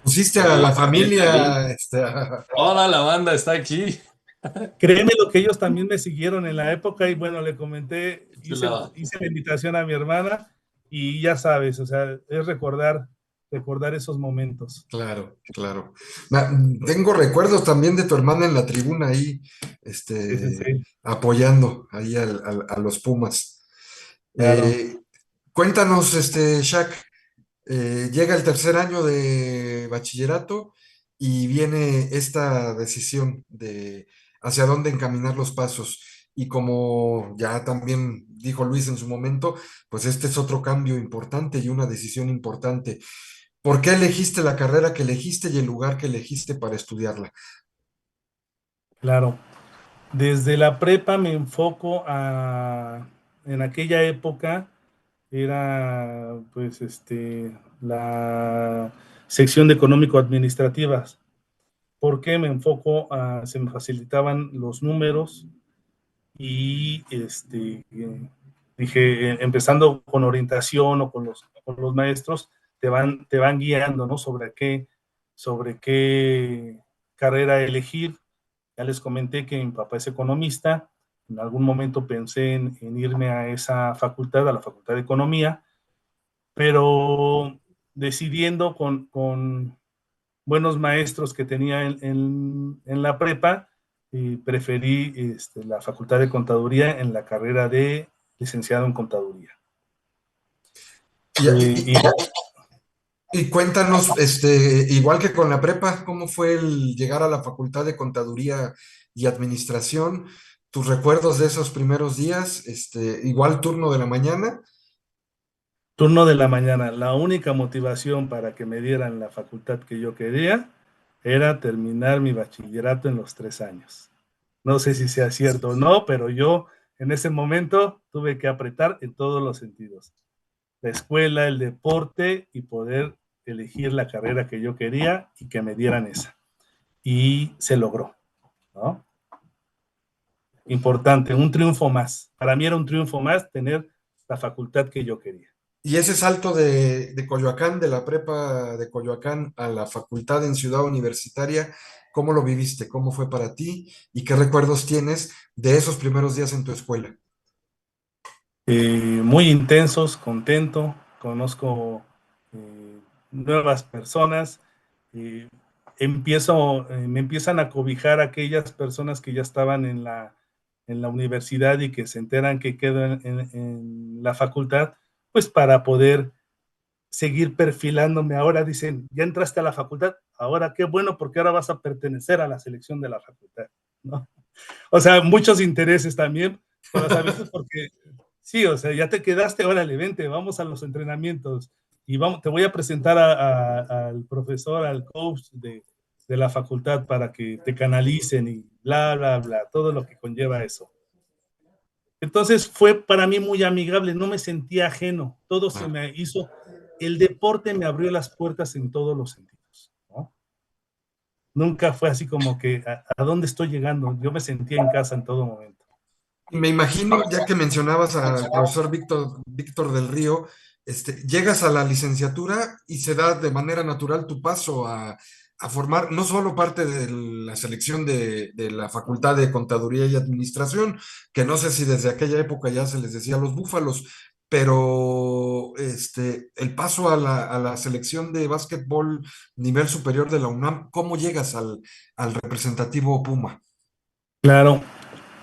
Pusiste a Eh, la Ariel, familia, toda la banda está aquí. Créeme lo que ellos también me siguieron en la época y bueno, le comenté, Qué chulada. hice la invitación a mi hermana y ya sabes, o sea, es recordar esos momentos. claro, claro. Tengo recuerdos también de tu hermana en la tribuna ahí, Sí, sí, sí, apoyando ahí a los Pumas. claro. Eh, Cuéntanos, Shaq, llega el tercer año de bachillerato y viene esta decisión de hacia dónde encaminar los pasos. Y como ya también dijo Luis en su momento, pues este es otro cambio importante y una decisión importante. ¿Por qué elegiste la carrera que elegiste y el lugar que elegiste para estudiarla? Claro. Desde la prepa me enfoco en aquella época era pues la sección de económico-administrativas. ¿Por qué me enfoco se me facilitaban los números y dije, empezando con orientación o con los maestros, te van guiando, ¿no? Sobre qué carrera elegir. Ya les comenté que mi papá es economista. En algún momento pensé en irme a esa facultad, a la Facultad de Economía, pero decidiendo con buenos maestros que tenía en la prepa, preferí la Facultad de Contaduría en la carrera de licenciado en Contaduría. Y, Eh, y- y y cuéntanos, igual que con la prepa, ¿cómo fue el llegar a la Facultad de Contaduría y Administración? ¿Tus recuerdos de esos primeros días? Igual turno de la mañana. Turno de la mañana, la única motivación para que me dieran la facultad que yo quería era terminar mi bachillerato en los 3 años. No sé si sea cierto o no, pero yo en ese momento tuve que apretar en todos los sentidos. La escuela, el deporte y poder elegir la carrera que yo quería y que me dieran esa. Y se logró, ¿no? Importante, un triunfo más. Para mí era un triunfo más tener la facultad que yo quería. Y ese salto de Coyoacán, de la prepa de Coyoacán a la facultad en Ciudad Universitaria, ¿cómo lo viviste? ¿Cómo fue para ti? ¿Y qué recuerdos tienes de esos primeros días en tu escuela? muy intensos, contento, conozco nuevas personas, eh, me empiezan a cobijar aquellas personas que ya estaban en la universidad y que se enteran que quedo en la facultad, pues para poder seguir perfilándome. Ahora dicen, ya entraste a la facultad, ahora qué bueno porque ahora vas a pertenecer a la selección de la facultad, ¿no? O sea, muchos intereses también, pero sabes, porque sí, o sea, ya te quedaste, órale, vente, vamos a los entrenamientos y vamos, te voy a presentar al profesor, al coach de la facultad para que te canalicen y bla, bla, bla, todo lo que conlleva eso. Entonces fue para mí muy amigable, no me sentía ajeno, todo se me hizo, el deporte me abrió las puertas en todos los sentidos, ¿no? Nunca fue así como que a dónde estoy llegando, yo me sentía en casa en todo momento. Y me imagino, ya que mencionabas al profesor Víctor del Río, llegas a la licenciatura y se da de manera natural tu paso a formar no solo parte de la selección de la Facultad de Contaduría y Administración, que no sé si desde aquella época ya se les decía los búfalos, pero el paso a la selección de básquetbol nivel superior de la UNAM, ¿cómo llegas al representativo Puma? Claro,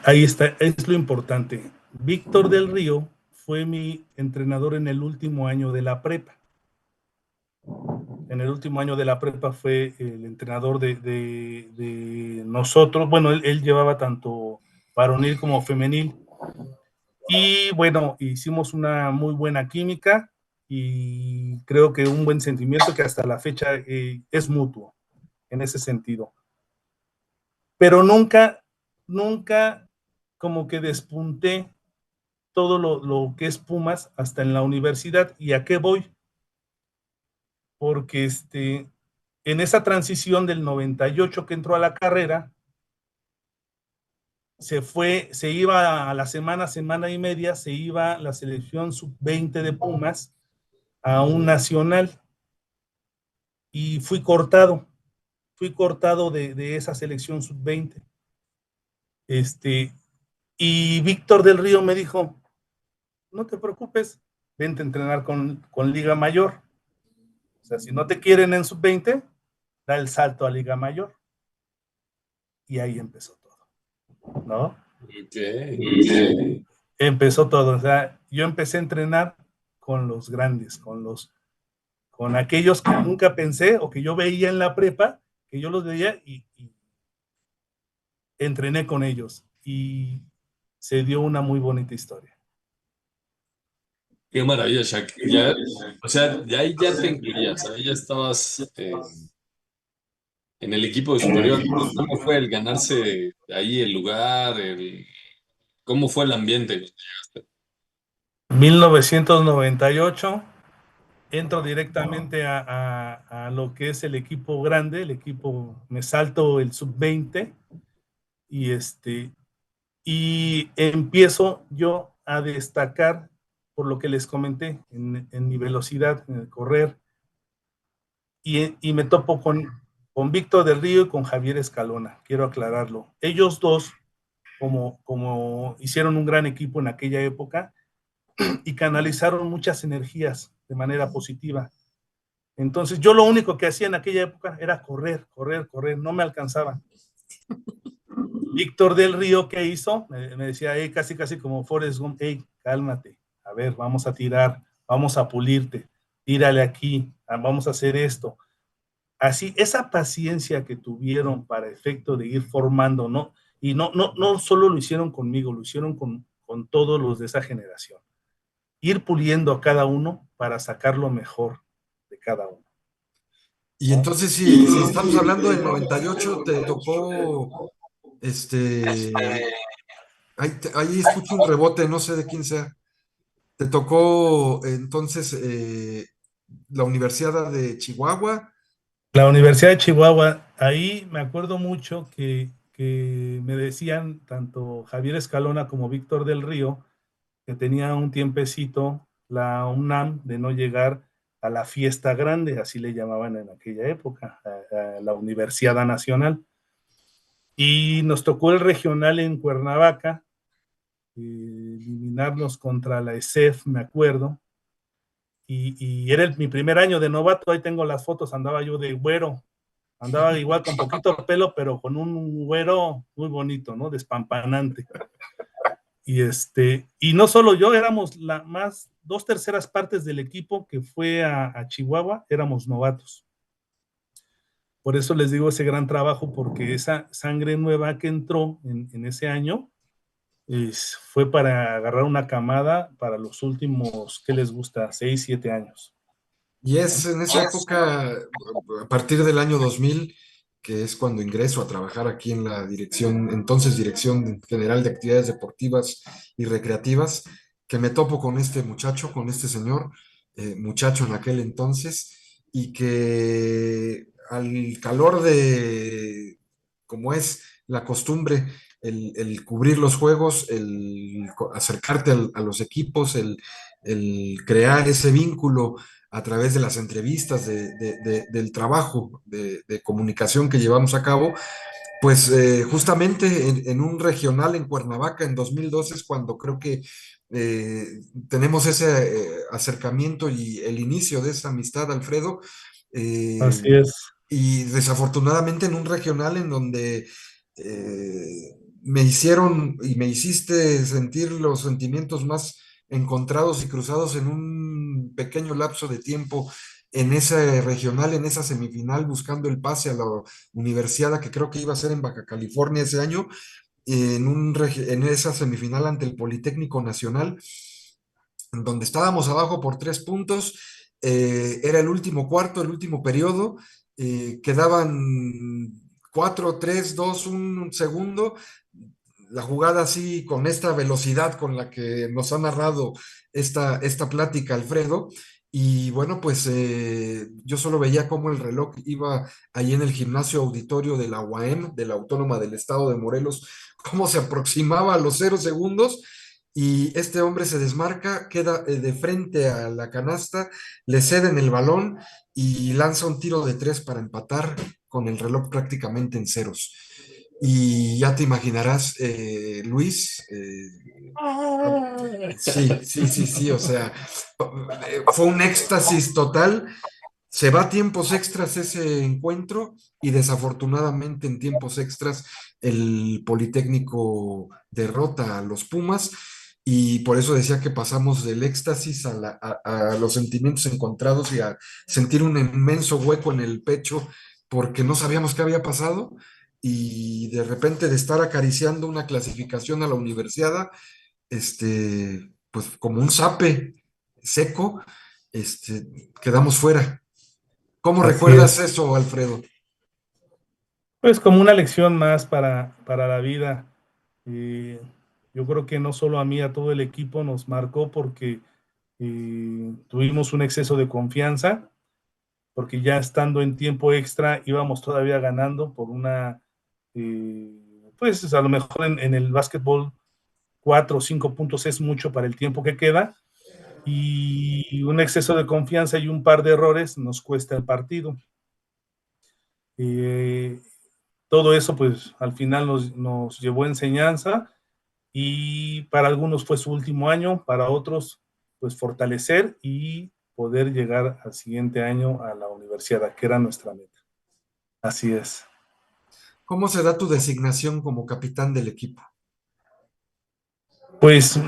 ahí está, es lo importante. Víctor del Río fue mi entrenador en el último año de la prepa. En el último año de la prepa fue el entrenador de nosotros. Bueno, él llevaba tanto varonil como femenil. Y bueno, hicimos una muy buena química y creo que un buen sentimiento que hasta la fecha es mutuo en ese sentido. Pero nunca, nunca como que despunté todo lo que es Pumas hasta en la universidad. ¿Y a qué voy? Porque en esa transición del 98 que entró a la carrera, se iba a la semana y media, se iba la selección sub-20 de Pumas a un nacional y fui cortado de esa selección sub-20. Y Víctor del Río me dijo, no te preocupes, vente a entrenar con Liga Mayor. O sea, si no te quieren en sub-20, da el salto a Liga Mayor. Y ahí empezó todo, ¿no? Ok, Y empezó todo. O sea, yo empecé a entrenar con los grandes, con aquellos que nunca pensé o que yo veía en la prepa, que yo los veía y entrené con ellos. Y se dio una muy bonita historia. qué maravilla, Shaq. Ya, o sea, ya ahí ya te incluías, ahí ya estabas en el equipo de superior. ¿Cómo fue el ganarse ahí el lugar? ¿Cómo fue el ambiente? 1998 entro directamente a lo que es el equipo grande, el equipo, me salto el sub-20 y y empiezo yo a destacar por lo que les comenté en mi velocidad, en el correr, y me topo con Víctor del Río y con Javier Escalona, quiero aclararlo. Ellos dos, como hicieron un gran equipo en aquella época y canalizaron muchas energías de manera positiva. Entonces yo lo único que hacía en aquella época era correr, correr, correr, no me alcanzaba. Víctor del Río, ¿qué hizo? Me decía, hey, casi, casi como Forrest Gump, hey, cálmate, a ver, vamos a tirar, vamos a pulirte, tírale aquí, vamos a hacer esto. Así, esa paciencia que tuvieron para efecto de ir formando, ¿no? Y no solo lo hicieron conmigo, lo hicieron con todos los de esa generación. Ir puliendo a cada uno para sacar lo mejor de cada uno. Y entonces, si estamos hablando del 98, te tocó, este, ahí escucho un rebote, no sé de quién sea. Te tocó entonces la Universidad de Chihuahua. La Universidad de Chihuahua, ahí me acuerdo mucho que me decían tanto Javier Escalona como Víctor del Río que tenía un tiempecito la UNAM de no llegar a la fiesta grande, así le llamaban en aquella época, a la Universidad Nacional. Y nos tocó el regional en Cuernavaca, eliminarnos contra la ESEF, me acuerdo, y era mi primer año de novato. Ahí tengo las fotos, andaba yo de güero, andaba igual con poquito pelo, pero con un güero muy bonito, ¿no? Despampanante. Y no solo yo, éramos más 2/3 partes del equipo que fue a Chihuahua, éramos novatos. Por eso les digo ese gran trabajo, porque esa sangre nueva que entró en ese año fue para agarrar una camada para los últimos, ¿qué les gusta? 6, 7 años. Y es en esa época, a partir del año 2000, que es cuando ingreso a trabajar aquí en la dirección, entonces Dirección General de Actividades Deportivas y Recreativas, que me topo con este muchacho, con este señor, muchacho en aquel entonces, y que al calor de, como es la costumbre, el cubrir los juegos, acercarte a los equipos, el crear ese vínculo a través de las entrevistas, del trabajo de comunicación que llevamos a cabo, pues justamente en un regional en Cuernavaca en 2012 es cuando creo que eh, tenemos ese acercamiento y el inicio de esa amistad, Alfredo. eh, Así es. y desafortunadamente en un regional en donde me hicieron y me hiciste sentir los sentimientos más encontrados y cruzados en un pequeño lapso de tiempo en ese regional, en esa semifinal, buscando el pase a la universidad que creo que iba a ser en Baja California ese año, en esa semifinal ante el Politécnico Nacional, en donde estábamos abajo por 3 puntos. Era el último cuarto, el último periodo. Quedaban 4, 3, 2, un segundo. La jugada así, con esta velocidad con la que nos ha narrado esta plática, Alfredo. Y bueno, pues yo solo veía cómo el reloj iba ahí en el gimnasio auditorio de la UAM, de la Autónoma del Estado de Morelos, cómo se aproximaba a los 0 segundos, y este hombre se desmarca, queda de frente a la canasta, le ceden el balón y lanza un tiro de 3 para empatar con el reloj prácticamente en ceros. Y ya te imaginarás, Luis, sí, sí, sí, sí, o sea, fue un éxtasis total. Se va a tiempos extras ese encuentro y desafortunadamente en tiempos extras el Politécnico derrota a los Pumas, y por eso decía que pasamos del éxtasis a los sentimientos encontrados y a sentir un inmenso hueco en el pecho porque no sabíamos qué había pasado, y de repente de estar acariciando una clasificación a la universidad, pues como un zape seco, quedamos fuera. ¿Cómo Así recuerdas es. eso, Alfredo? Pues como una lección más para la vida. Eh, yo creo que no solo a mí, a todo el equipo nos marcó porque tuvimos un exceso de confianza, porque ya estando en tiempo extra íbamos todavía ganando por pues a lo mejor en el básquetbol 4 o 5 puntos es mucho para el tiempo que queda, y un exceso de confianza y un par de errores nos cuesta el partido. Eh, Todo eso pues al final nos llevó enseñanza, y para algunos fue su último año, para otros pues fortalecer y poder llegar al siguiente año a la universidad, que era nuestra meta. Así es. ¿Cómo se da tu designación como capitán del equipo? Pues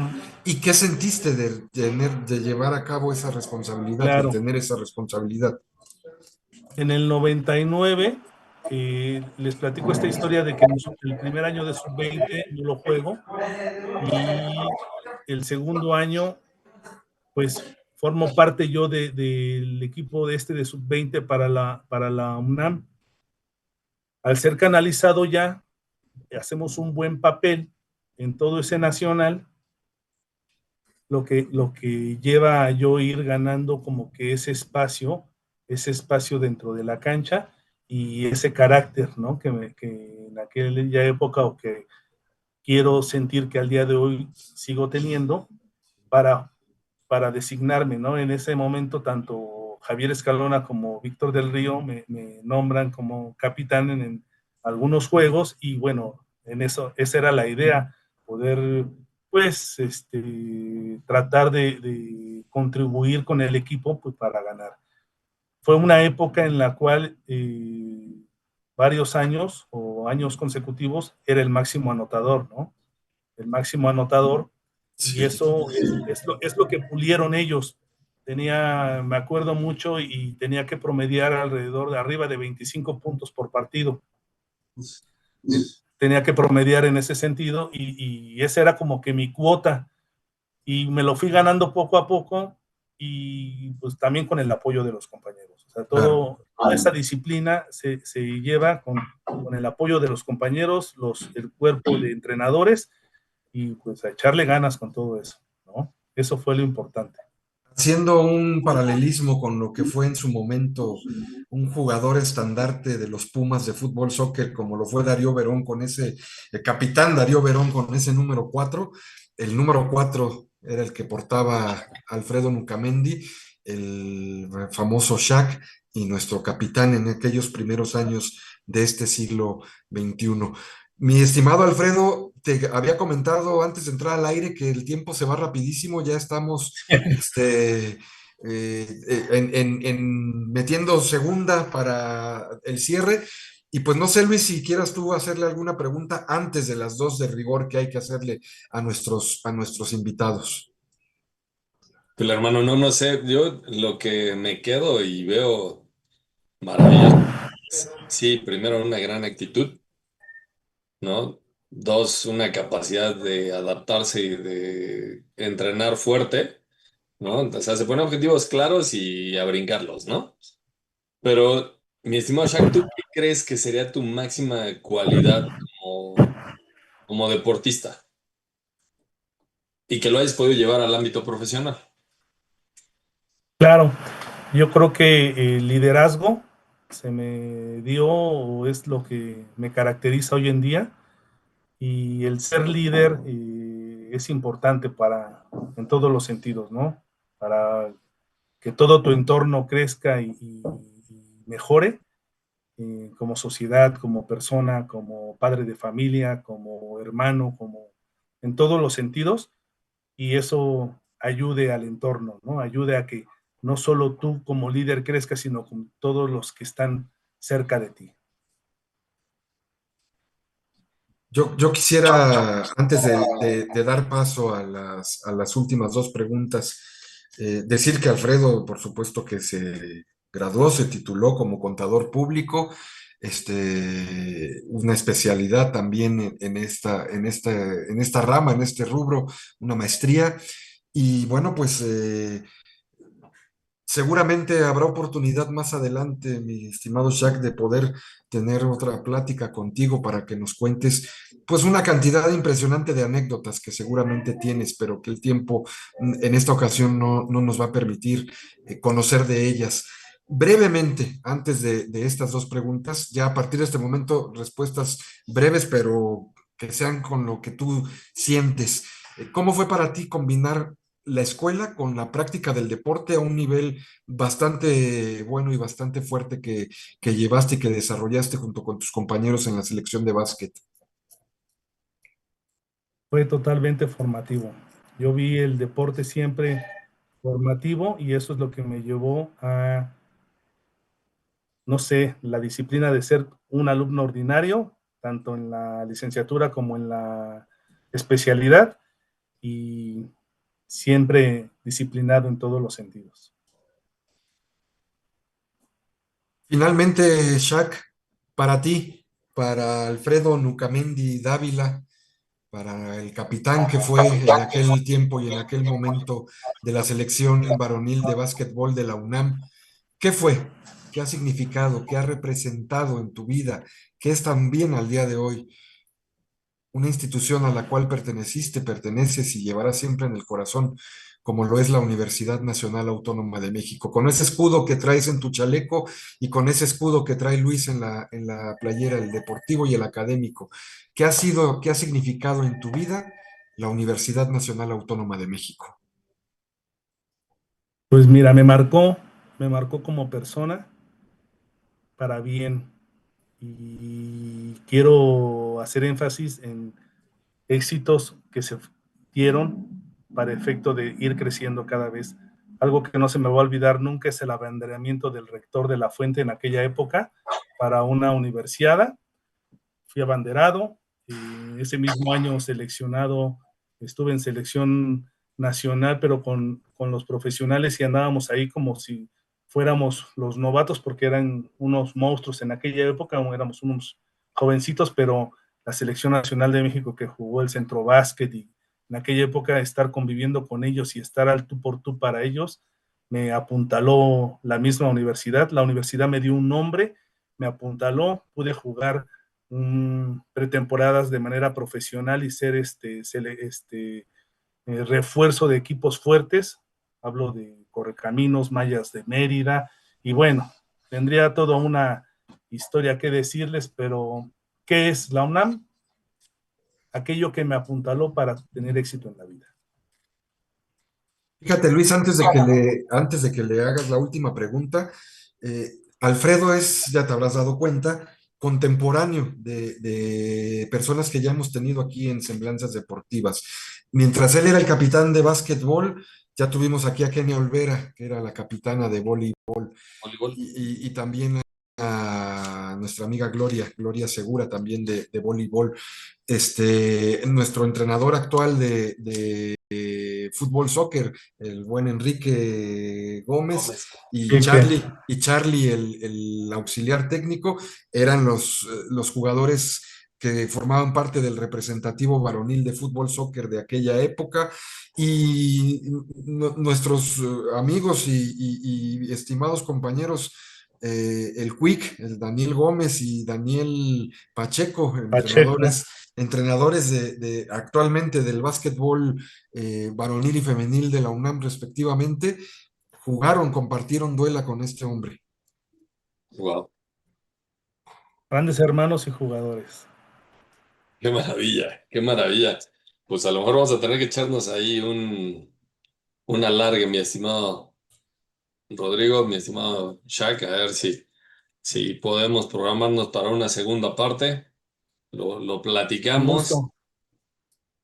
¿Y qué sentiste de llevar a cabo esa responsabilidad, de claro, tener esa responsabilidad? en el 99 les platico esta historia de que el primer año de sub-20 no lo juego, y el segundo año pues formo parte yo del equipo de sub-20 para la UNAM. Al ser canalizado ya, hacemos un buen papel en todo ese nacional, lo que lleva a yo ir ganando como que ese espacio dentro de la cancha y ese carácter, ¿no? Que en aquella época, o que quiero sentir que al día de hoy sigo teniendo, para, para designarme, ¿no? En ese momento, tanto Javier Escalona como Víctor del Río me nombran como capitán en algunos juegos, y bueno, esa era la idea, poder pues tratar de contribuir con el equipo pues, para ganar. Fue una época en la cual varios años o años consecutivos era el máximo anotador, ¿no? El máximo anotador, y Sí. eso es lo que pulieron ellos. Me acuerdo mucho, y tenía que promediar alrededor de arriba de 25 puntos por partido. Tenía que promediar en ese sentido, y esa era como que mi cuota, y me lo fui ganando poco a poco, y pues también con el apoyo de los compañeros. O sea, Claro. toda esa disciplina se lleva con el apoyo de los compañeros, el cuerpo de entrenadores, y pues a echarle ganas con todo eso, ¿no? Eso fue lo importante. Haciendo un paralelismo con lo que fue en su momento un jugador estandarte de los Pumas de fútbol soccer, como lo fue Darío Verón con ese, el capitán Darío Verón con ese número 4. El número 4 era el que portaba Alfredo Nucamendi, el famoso Shaq, y nuestro capitán en aquellos primeros años de este siglo XXI. Mi estimado Alfredo, te había comentado antes de entrar al aire que el tiempo se va rapidísimo, ya estamos metiendo segunda para el cierre. Y pues no sé, Luis, si quieras tú hacerle alguna pregunta antes de las 2 de rigor que hay que hacerle a nuestros invitados. Pues hermano, no sé, yo lo que me quedo y veo maravilloso. Sí, primero una gran actitud, ¿no? Dos, una capacidad de adaptarse y de entrenar fuerte, ¿no? O sea, se ponen objetivos claros y a brincarlos, ¿no? Pero, mi estimado Shaq, ¿tú qué crees que sería tu máxima cualidad como deportista y que lo hayas podido llevar al ámbito profesional? Claro, yo creo que el liderazgo se me dio, o es lo que me caracteriza hoy en día, y el ser líder es importante en todos los sentidos, ¿no? Para que todo tu entorno crezca y mejore, como sociedad, como persona, como padre de familia, como hermano, como en todos los sentidos, y eso ayude al entorno, ¿no? Ayude a que no solo tú como líder crezcas, sino con todos los que están cerca de ti. Yo quisiera, antes de dar paso a las últimas 2 preguntas, decir que Alfredo, por supuesto que se graduó, se tituló como contador público, una especialidad también en esta rama, en este rubro, una maestría. Y bueno, pues seguramente habrá oportunidad más adelante, mi estimado Shaq, de poder tener otra plática contigo para que nos cuentes, pues, una cantidad impresionante de anécdotas que seguramente tienes, pero que el tiempo en esta ocasión no nos va a permitir conocer de ellas. Brevemente, antes de estas 2 preguntas, ya a partir de este momento, respuestas breves, pero que sean con lo que tú sientes. ¿Cómo fue para ti combinar la escuela con la práctica del deporte a un nivel bastante bueno y bastante fuerte que llevaste y que desarrollaste junto con tus compañeros en la selección de básquet? Fue totalmente formativo. Yo vi el deporte siempre formativo, y eso es lo que me llevó a, no sé, la disciplina de ser un alumno ordinario, tanto en la licenciatura como en la especialidad, y siempre disciplinado en todos los sentidos. Finalmente, Shaq, para ti, para Alfredo Nucamendi Dávila, para el capitán que fue en aquel tiempo y en aquel momento de la selección varonil de básquetbol de la UNAM, ¿qué fue? ¿Qué ha significado? ¿Qué ha representado en tu vida? ¿Qué es también al día de hoy una institución a la cual perteneciste, perteneces y llevarás siempre en el corazón, como lo es la Universidad Nacional Autónoma de México, con ese escudo que traes en tu chaleco y con ese escudo que trae Luis en la playera, el deportivo y el académico? ¿Qué ha sido, qué ha significado en tu vida la Universidad Nacional Autónoma de México? Pues mira, me marcó como persona para bien, y quiero hacer énfasis en éxitos invirtieron para efecto de ir creciendo cada vez. Algo que no se me va a olvidar nunca es el abanderamiento del rector de la Fuente en aquella época para una universiada. Fui abanderado, ese mismo año seleccionado, estuve en selección nacional, pero con los profesionales y andábamos ahí como si fuéramos los novatos, porque eran unos monstruos en aquella época, éramos unos jovencitos, pero la selección nacional de México que jugó el centro básquet y en aquella época estar conviviendo con ellos y estar al tú por tú para ellos, me apuntaló la misma universidad. La universidad me dio un nombre, me apuntaló, pude jugar pretemporadas de manera profesional y ser refuerzo de equipos fuertes. Hablo de Correcaminos, Mayas de Mérida, y bueno, tendría toda una historia que decirles, pero ¿qué es la UNAM? Aquello que me apuntaló para tener éxito en la vida. Fíjate, Luis, antes de que le hagas la última pregunta, Alfredo es, ya te habrás dado cuenta, contemporáneo de personas que ya hemos tenido aquí en Semblanzas Deportivas. Mientras él era el capitán de básquetbol, ya tuvimos aquí a Kenia Olvera, que era la capitana de voleibol, Voleibol. y también a nuestra amiga Gloria Segura, también de voleibol. Nuestro entrenador actual de fútbol soccer, el buen Enrique Gómez, Gómez. y Charlie, el auxiliar técnico, eran los jugadores que formaban parte del representativo varonil de fútbol soccer de aquella época, y nuestros amigos y estimados compañeros, el Quick, el Daniel Gómez y Daniel Pacheco, Pacheco, entrenadores actualmente del básquetbol varonil y femenil de la UNAM respectivamente, compartieron duela con este hombre. Wow, grandes hermanos y jugadores. qué maravilla, qué maravilla. Pues a lo mejor vamos a tener que echarnos ahí un alargue, mi estimado Rodrigo, mi estimado Shaq, a ver si podemos programarnos para una segunda parte. Lo Con platicamos, gusto.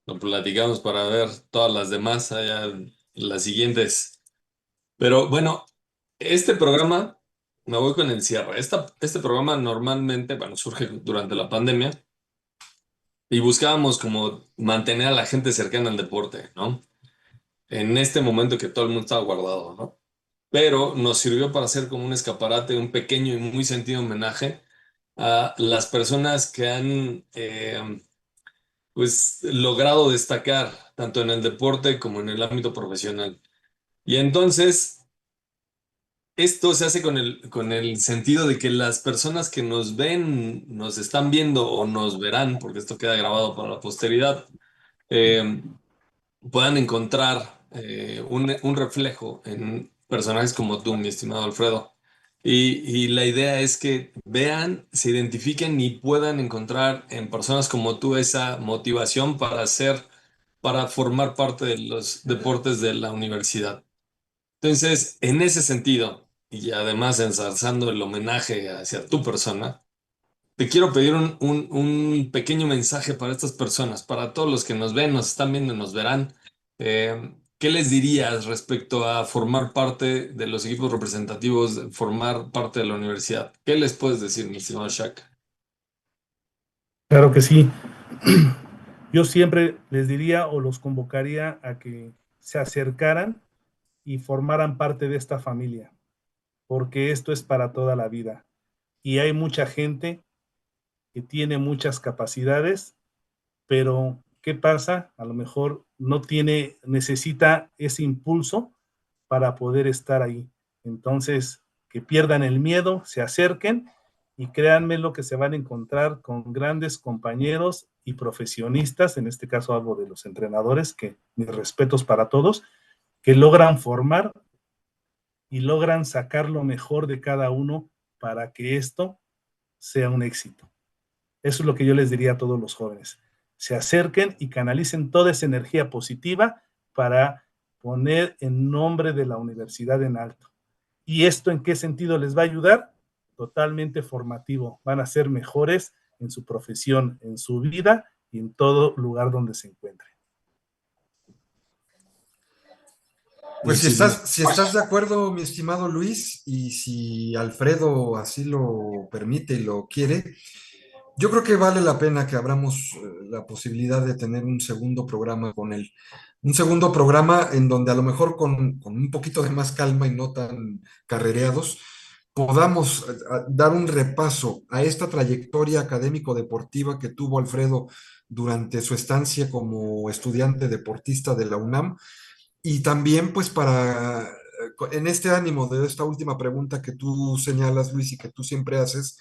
lo platicamos para ver todas las demás, allá, las siguientes. Pero bueno, este programa, me voy con el cierre. Este programa normalmente, bueno, surge durante la pandemia y buscábamos como mantener a la gente cercana al deporte, ¿no? En este momento que todo el mundo estaba guardado, ¿no? Pero nos sirvió para hacer como un escaparate, un pequeño y muy sentido homenaje a las personas que han pues logrado destacar tanto en el deporte como en el ámbito profesional. Y entonces esto se hace con el sentido de que las personas que nos ven, nos están viendo o nos verán, porque esto queda grabado para la posteridad, eh, puedan encontrar un reflejo en personajes como tú, mi estimado Alfredo. Y la idea es que vean, se identifiquen y puedan encontrar en personas como tú esa motivación para hacer, para formar parte de los deportes de la universidad. Entonces, en ese sentido, y además ensalzando el homenaje hacia tu persona, te quiero pedir un pequeño mensaje para estas personas, para todos los que nos ven, nos están viendo y nos verán. ¿Qué les dirías respecto a formar parte de los equipos representativos, de formar parte de la universidad? ¿Qué les puedes decir, mi estimado Shaq? Claro que sí. Yo siempre les diría o los convocaría a que se acercaran y formaran parte de esta familia, porque esto es para toda la vida. Y hay mucha gente que tiene muchas capacidades, pero ¿qué pasa? A lo mejor no tiene, necesita ese impulso para poder estar ahí. Entonces, que pierdan el miedo, se acerquen y créanme lo que se van a encontrar con grandes compañeros y profesionistas, en este caso hablo de los entrenadores, que mis respetos para todos, que logran formar y logran sacar lo mejor de cada uno para que esto sea un éxito. Eso es lo que yo les diría a todos los jóvenes. Se acerquen y canalicen toda esa energía positiva para poner en nombre de la universidad en alto. ¿Y esto en qué sentido les va a ayudar? Totalmente formativo. Van a ser mejores en su profesión, en su vida y en todo lugar donde se encuentren. Pues Muchísimas. si estás de acuerdo, mi estimado Luis, y si Alfredo así lo permite y lo quiere, yo creo que vale la pena que abramos la posibilidad de tener un segundo programa con él. Un segundo programa en donde a lo mejor con un poquito de más calma y no tan carrereados, podamos dar un repaso a esta trayectoria académico-deportiva que tuvo Alfredo durante su estancia como estudiante deportista de la UNAM y también pues en este ánimo de esta última pregunta que tú señalas, Luis, y que tú siempre haces,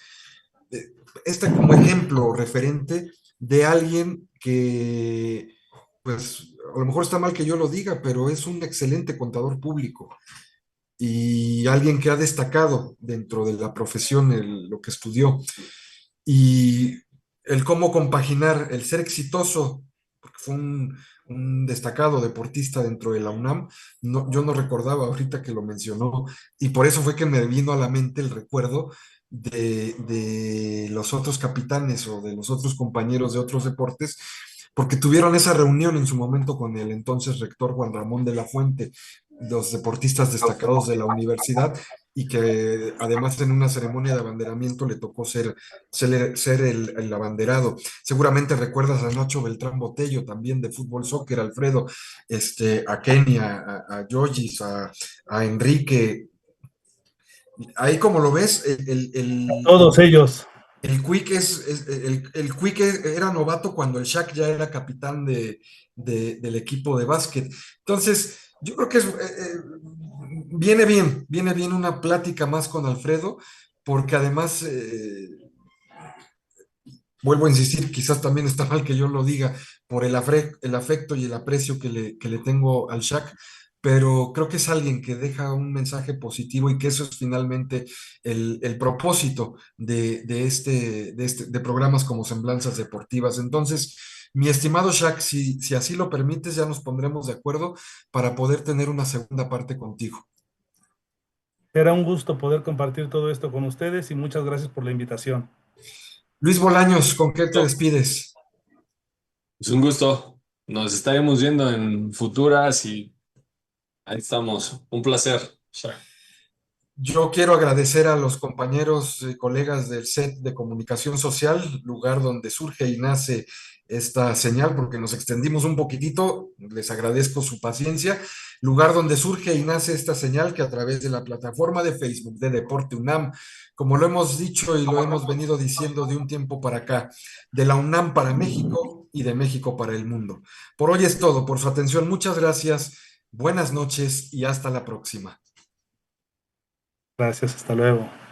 eh, este como ejemplo referente de alguien que, pues, a lo mejor está mal que yo lo diga, pero es un excelente contador público y alguien que ha destacado dentro de la profesión lo que estudió. Y el cómo compaginar el ser exitoso, porque fue un destacado deportista dentro de la UNAM, yo no recordaba ahorita que lo mencionó, y por eso fue que me vino a la mente el recuerdo de los otros capitanes o de los otros compañeros de otros deportes, porque tuvieron esa reunión en su momento con el entonces rector Juan Ramón de la Fuente, los deportistas destacados de la universidad, y que además en una ceremonia de abanderamiento le tocó ser el abanderado. Seguramente recuerdas a Nacho Beltrán Botello, también de fútbol soccer, Alfredo, a Kenny, a Yogis, a Enrique. Ahí como lo ves, Todos ellos. el Quick el Quick era novato cuando el Shaq ya era capitán del equipo de básquet. Entonces, yo creo que viene bien una plática más con Alfredo, porque además, vuelvo a insistir, quizás también está mal que yo lo diga por el afecto y el aprecio que le tengo al Shaq, pero creo que es alguien que deja un mensaje positivo y que eso es finalmente el propósito de programas como Semblanzas Deportivas. Entonces, mi estimado Shaq, si así lo permites, ya nos pondremos de acuerdo para poder tener una segunda parte contigo. Era un gusto poder compartir todo esto con ustedes y muchas gracias por la invitación. Luis Bolaños, ¿con qué te despides? Es un gusto. Nos estaremos viendo en futuras y ahí estamos. Un placer. Yo quiero agradecer a los compañeros y colegas del set de comunicación social, lugar donde surge y nace esta señal, porque nos extendimos un poquitito, les agradezco su paciencia, lugar donde surge y nace esta señal que a través de la plataforma de Facebook de Deporte UNAM, como lo hemos dicho y lo hemos venido diciendo de un tiempo para acá, de la UNAM para México y de México para el mundo. Por hoy es todo, por su atención, muchas gracias, buenas noches y hasta la próxima. Gracias, hasta luego.